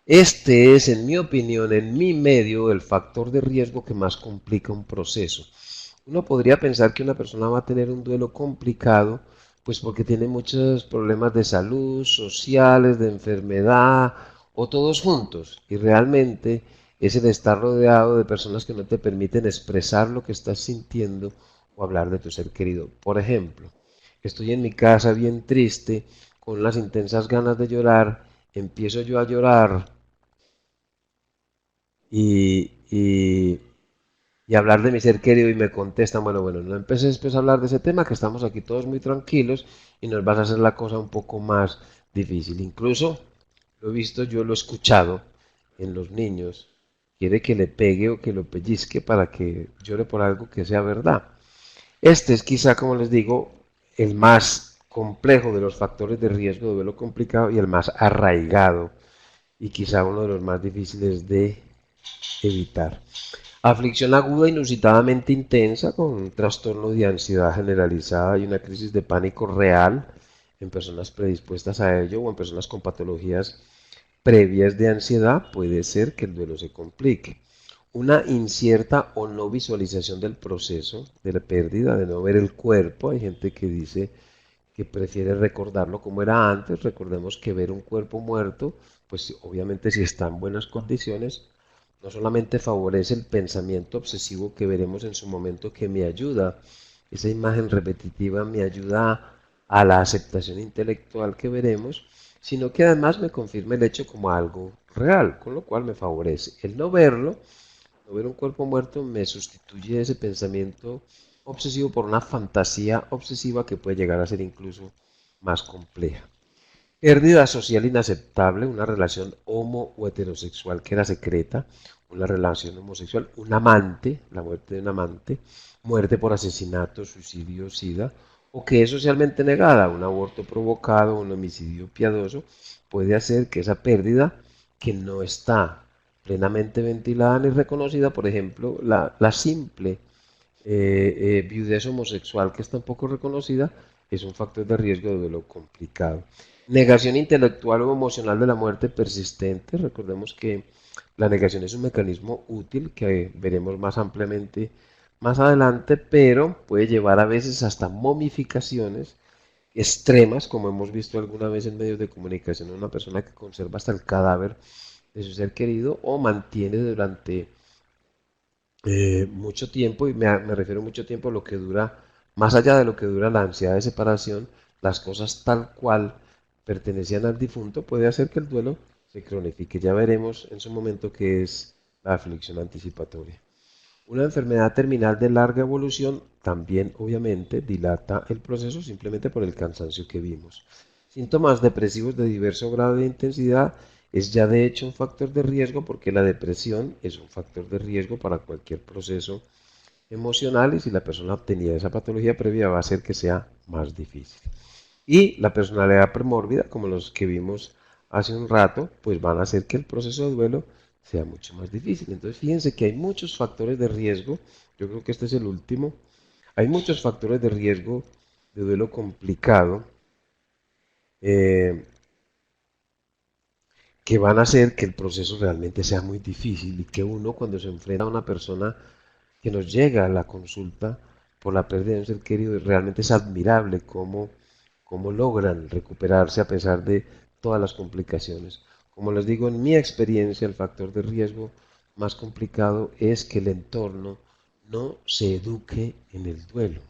Este es, en mi opinión, en mi medio, el factor de riesgo que más complica un proceso. Uno podría pensar que una persona va a tener un duelo complicado, pues porque tiene muchos problemas de salud, sociales, de enfermedad, o todos juntos. Y realmente es el estar rodeado de personas que no te permiten expresar lo que estás sintiendo o hablar de tu ser querido. Por ejemplo, estoy en mi casa bien triste, con las intensas ganas de llorar, empiezo yo a llorar y y hablar de mi ser querido y me contestan, bueno, no empeces después a hablar de ese tema, que estamos aquí todos muy tranquilos y nos vas a hacer la cosa un poco más difícil. Incluso lo he visto, yo lo he escuchado en los niños, quiere que le pegue o que lo pellizque para que llore por algo que sea verdad. Este es quizá, como les digo, el más complejo de los factores de riesgo de verlo complicado y el más arraigado y quizá uno de los más difíciles de evitar. Aflicción aguda inusitadamente intensa con un trastorno de ansiedad generalizada y una crisis de pánico real en personas predispuestas a ello o en personas con patologías previas de ansiedad puede ser que el duelo se complique. Una incierta o no visualización del proceso de la pérdida, de no ver el cuerpo. Hay gente que dice que prefiere recordarlo como era antes. Recordemos que ver un cuerpo muerto, pues obviamente si está en buenas condiciones, no solamente favorece el pensamiento obsesivo que veremos en su momento, que me ayuda, esa imagen repetitiva me ayuda a la aceptación intelectual que veremos, sino que además me confirma el hecho como algo real, con lo cual me favorece. El no verlo, no ver un cuerpo muerto, me sustituye ese pensamiento obsesivo por una fantasía obsesiva que puede llegar a ser incluso más compleja. Pérdida social inaceptable, una relación homo o heterosexual que era secreta, una relación homosexual, un amante, la muerte de un amante, muerte por asesinato, suicidio, sida, o que es socialmente negada, un aborto provocado, un homicidio piadoso, puede hacer que esa pérdida, que no está plenamente ventilada ni reconocida, por ejemplo, la simple viudez homosexual que está un poco reconocida, es un factor de riesgo de duelo complicado. Negación intelectual o emocional de la muerte persistente. Recordemos que la negación es un mecanismo útil que veremos más ampliamente más adelante, pero puede llevar a veces hasta momificaciones extremas, como hemos visto alguna vez en medios de comunicación, una persona que conserva hasta el cadáver de su ser querido o mantiene durante mucho tiempo, y me refiero mucho tiempo a lo que dura, más allá de lo que dura la ansiedad de separación, las cosas tal cual pertenecían al difunto, puede hacer que el duelo se cronifique. Ya veremos en su momento qué es la aflicción anticipatoria. Una enfermedad terminal de larga evolución también obviamente dilata el proceso simplemente por el cansancio que vimos. Síntomas depresivos de diverso grado de intensidad es ya de hecho un factor de riesgo, porque la depresión es un factor de riesgo para cualquier proceso emocional, y si la persona tenía esa patología previa va a hacer que sea más difícil. Y la personalidad premórbida, como los que vimos hace un rato, pues van a hacer que el proceso de duelo sea mucho más difícil. Entonces fíjense que hay muchos factores de riesgo, yo creo que este es el último, hay muchos factores de riesgo de duelo complicado eh, que van a hacer que el proceso realmente sea muy difícil, y que uno cuando se enfrenta a una persona que nos llega a la consulta, por la pérdida de un ser querido, realmente es admirable cómo logran recuperarse a pesar de todas las complicaciones. Como les digo, en mi experiencia, el factor de riesgo más complicado es que el entorno no se eduque en el duelo.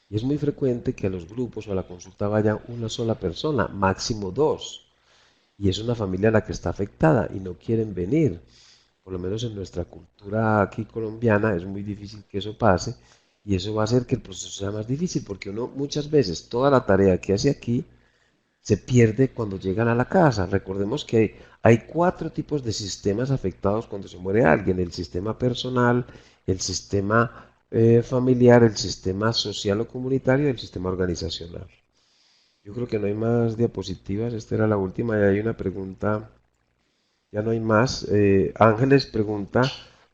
Y es muy frecuente que a los grupos o a la consulta vaya una sola persona, máximo dos, y es una familia la que está afectada y no quieren venir. Por lo menos en nuestra cultura aquí colombiana es muy difícil que eso pase y eso va a hacer que el proceso sea más difícil porque uno muchas veces toda la tarea que hace aquí se pierde cuando llegan a la casa. Recordemos que hay cuatro tipos de sistemas afectados cuando se muere alguien: el sistema personal, el sistema familiar, el sistema social o comunitario y el sistema organizacional. Yo creo que no hay más diapositivas, esta era la última y hay una pregunta, ya no hay más. Ángeles pregunta,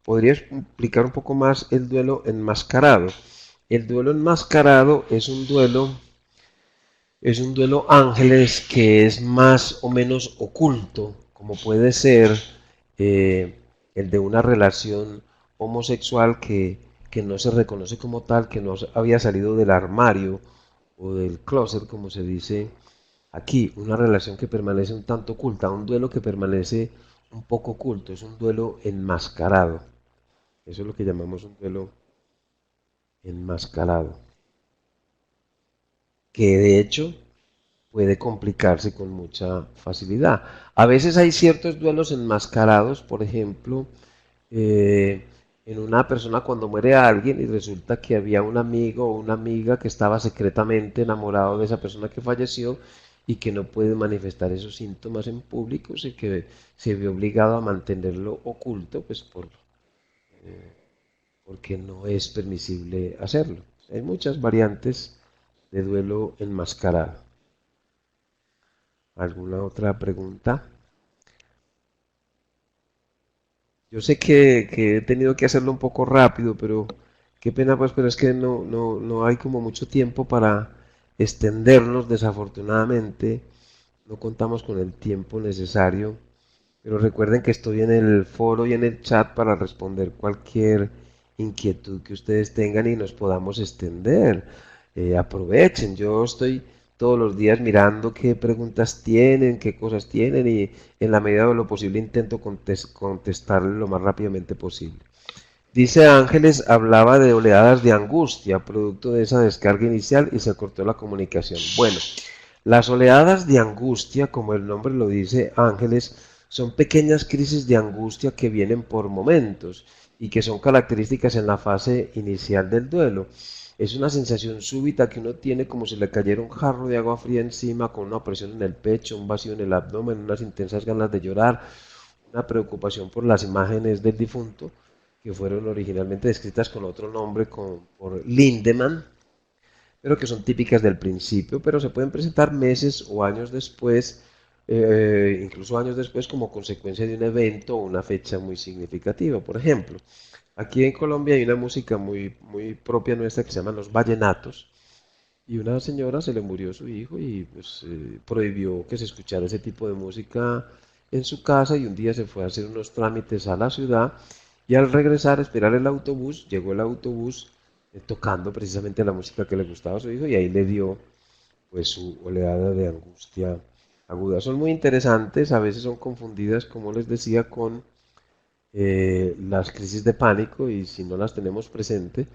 ¿podrías explicar un poco más el duelo enmascarado? El duelo enmascarado es un duelo, Ángeles, que es más o menos oculto, como puede ser eh, el de una relación homosexual que no se reconoce como tal, que no había salido del armario o del closet, como se dice aquí, una relación que permanece un tanto oculta, un duelo que permanece un poco oculto, es un duelo enmascarado. Eso es lo que llamamos un duelo enmascarado, que de hecho puede complicarse con mucha facilidad. A veces hay ciertos duelos enmascarados, por ejemplo, eh, en una persona cuando muere alguien y resulta que había un amigo o una amiga que estaba secretamente enamorado de esa persona que falleció y que no puede manifestar esos síntomas en público, y que se ve obligado a mantenerlo oculto, pues porque no es permisible hacerlo. Hay muchas variantes de duelo enmascarado. ¿Alguna otra pregunta? Yo sé que he tenido que hacerlo un poco rápido, pero qué pena pues, pero es que no hay como mucho tiempo para extendernos, desafortunadamente. No contamos con el tiempo necesario, pero recuerden que estoy en el foro y en el chat para responder cualquier inquietud que ustedes tengan y nos podamos extender. Aprovechen, yo estoy todos los días mirando qué preguntas tienen, qué cosas tienen y en la medida de lo posible intento contestar lo más rápidamente posible. Dice Ángeles, hablaba de oleadas de angustia, producto de esa descarga inicial y se cortó la comunicación. Bueno, las oleadas de angustia, como el nombre lo dice Ángeles, son pequeñas crisis de angustia que vienen por momentos y que son características en la fase inicial del duelo. Es una sensación súbita que uno tiene como si le cayera un jarro de agua fría encima, con una presión en el pecho, un vacío en el abdomen, unas intensas ganas de llorar, una preocupación por las imágenes del difunto, que fueron originalmente descritas con otro nombre, por Lindemann, pero que son típicas del principio, pero se pueden presentar meses o años después, incluso años después, como consecuencia de un evento o una fecha muy significativa. Por ejemplo, aquí en Colombia hay una música muy propia nuestra que se llama los vallenatos, y una señora se le murió su hijo y pues prohibió que se escuchara ese tipo de música en su casa, y un día se fue a hacer unos trámites a la ciudad y al regresar a esperar el autobús, llegó el autobús tocando precisamente la música que le gustaba a su hijo y ahí le dio pues su oleada de angustia aguda. Son muy interesantes, a veces son confundidas, como les decía, con las crisis de pánico, y si no las tenemos presente,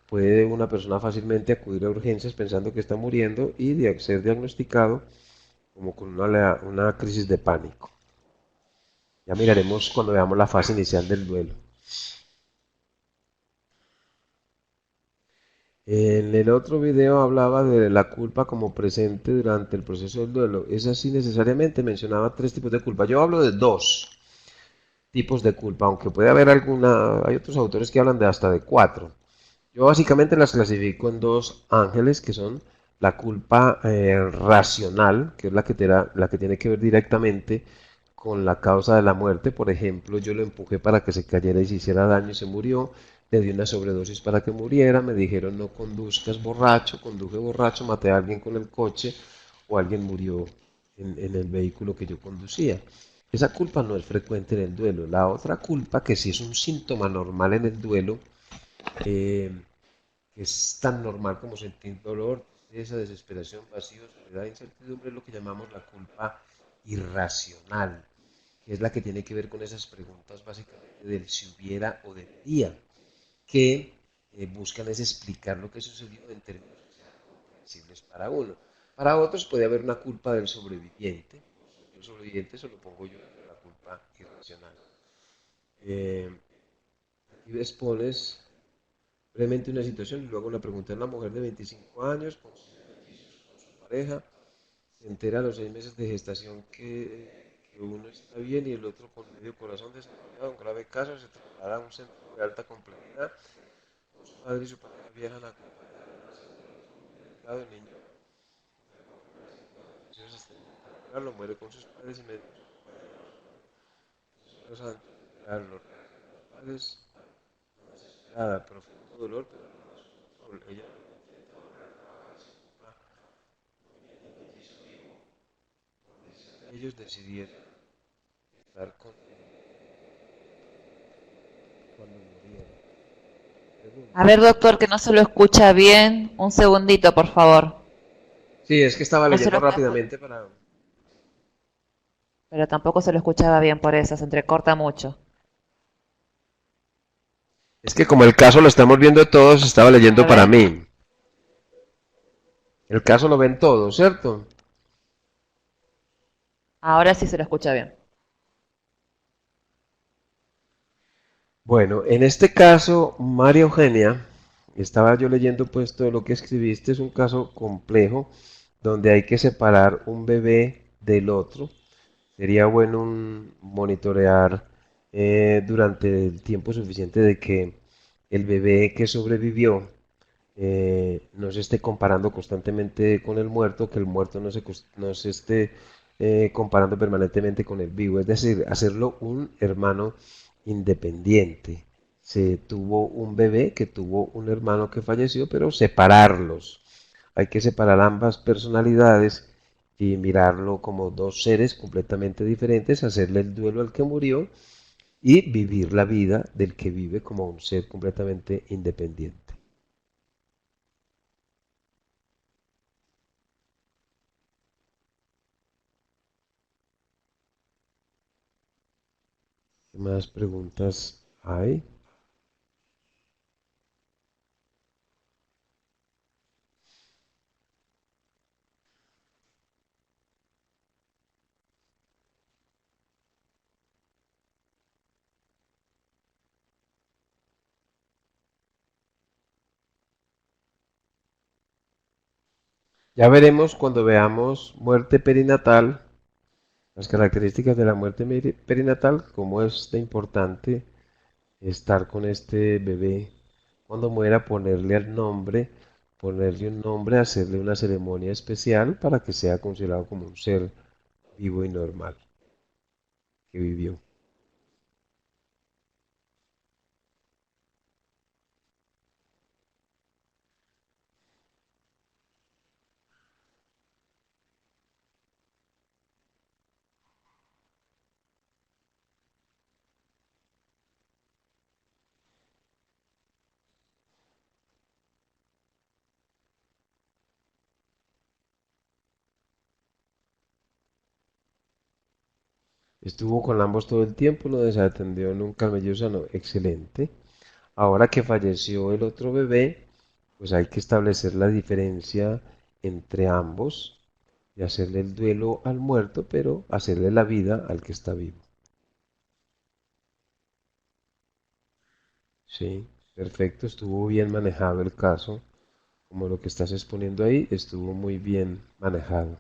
puede una persona fácilmente acudir a urgencias pensando que está muriendo y ser diagnosticado como con una crisis de pánico. Ya miraremos cuando veamos la fase inicial del duelo. En el otro video hablaba de la culpa como presente durante el proceso del duelo. Es así necesariamente, mencionaba tres tipos de culpa. Yo hablo de dos tipos de culpa, aunque puede haber hay otros autores que hablan de hasta de cuatro. Yo básicamente las clasifico en dos, Ángeles, que son la culpa racional, que es la que tiene que ver directamente con la causa de la muerte. Por ejemplo, yo lo empujé para que se cayera y se hiciera daño y se murió. Le di una sobredosis para que muriera. Me dijeron no conduzcas borracho. Conduje borracho, maté a alguien con el coche o alguien murió en el vehículo que yo conducía. Esa culpa no es frecuente en el duelo. La otra culpa, que sí es un síntoma normal en el duelo, eh, que es tan normal como sentir dolor, esa desesperación, vacío, soledad, incertidumbre, es lo que llamamos la culpa irracional, que es la que tiene que ver con esas preguntas básicamente del si hubiera o debería, que buscan es explicar lo que sucedió en términos que sean comprensibles para uno. Para otros puede haber una culpa del sobreviviente, el sobreviviente se lo pongo yo, la culpa irracional. Eh, Aquí expones brevemente una situación y luego la pregunta. Una mujer de 25 años con su pareja, se entera a los 6 meses de gestación que uno está bien y el otro con medio corazón desarrollado, un grave caso, se traslada a un centro de alta complejidad. Su padre y su pareja viajan a acompañar al niño, lo muere con sus padres y medio antes de los padres, nada, profundo dolor, pero ella, ellos decidieron estar con cuando murieron. A Pregunta. ver, doctor, que no se lo escucha bien. Un segundito, por favor. Sí, es que estaba No se lo leyendo está rápidamente para... pero tampoco se lo escuchaba bien por eso, se entrecorta mucho. Es que como el caso lo estamos viendo todos, estaba A leyendo para ver, mí. El caso lo ven todos, ¿cierto? ahora sí se lo escucha bien. Bueno, en este caso, María Eugenia, estaba yo leyendo pues todo lo que escribiste, es un caso complejo donde hay que separar un bebé del otro. Sería bueno monitorear durante el tiempo suficiente de que el bebé que sobrevivió no se esté comparando constantemente con el muerto, que el muerto no se esté comparando permanentemente con el vivo, es decir, hacerlo un hermano independiente. Se tuvo un bebé que tuvo un hermano que falleció, pero separarlos. Hay que separar ambas personalidades y mirarlo como dos seres completamente diferentes, hacerle el duelo al que murió y vivir la vida del que vive como un ser completamente independiente. ¿Qué más preguntas hay? Ya veremos cuando veamos muerte perinatal, las características de la muerte perinatal, cómo es de importante estar con este bebé cuando muera, ponerle un nombre, hacerle una ceremonia especial para que sea considerado como un ser vivo y normal que vivió. Estuvo con ambos todo el tiempo, no desatendió nunca al mellizano, excelente. Ahora que falleció el otro bebé, pues hay que establecer la diferencia entre ambos y hacerle el duelo al muerto, pero hacerle la vida al que está vivo. Sí, perfecto, estuvo bien manejado el caso, como lo que estás exponiendo ahí, estuvo muy bien manejado.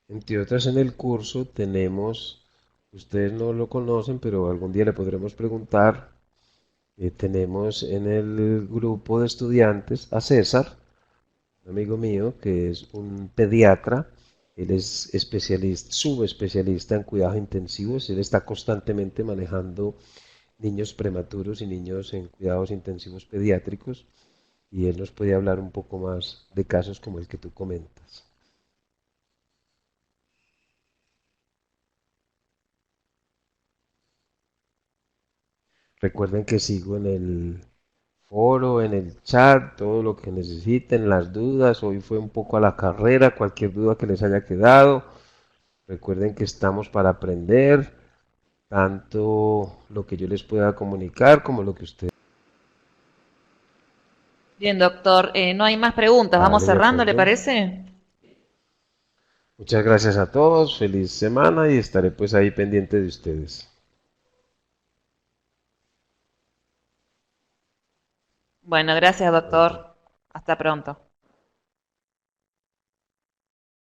Entre otras en el curso tenemos, ustedes no lo conocen, pero algún día le podremos preguntar, tenemos en el grupo de estudiantes a César, un amigo mío que es un pediatra, él es especialista, subespecialista en cuidados intensivos, él está constantemente manejando niños prematuros y niños en cuidados intensivos pediátricos y él nos puede hablar un poco más de casos como el que tú comentas. Recuerden que sigo en el foro, en el chat, todo lo que necesiten, las dudas. Hoy fue un poco a la carrera, cualquier duda que les haya quedado. Recuerden que estamos para aprender, tanto lo que yo les pueda comunicar como lo que ustedes. Bien, doctor. No hay más preguntas. Vamos Vale, de cerrando, ¿le acuerdo. parece? Muchas gracias a todos, feliz semana y estaré pues ahí pendiente de ustedes. Bueno, gracias, Pronto. doctor. Hasta pronto.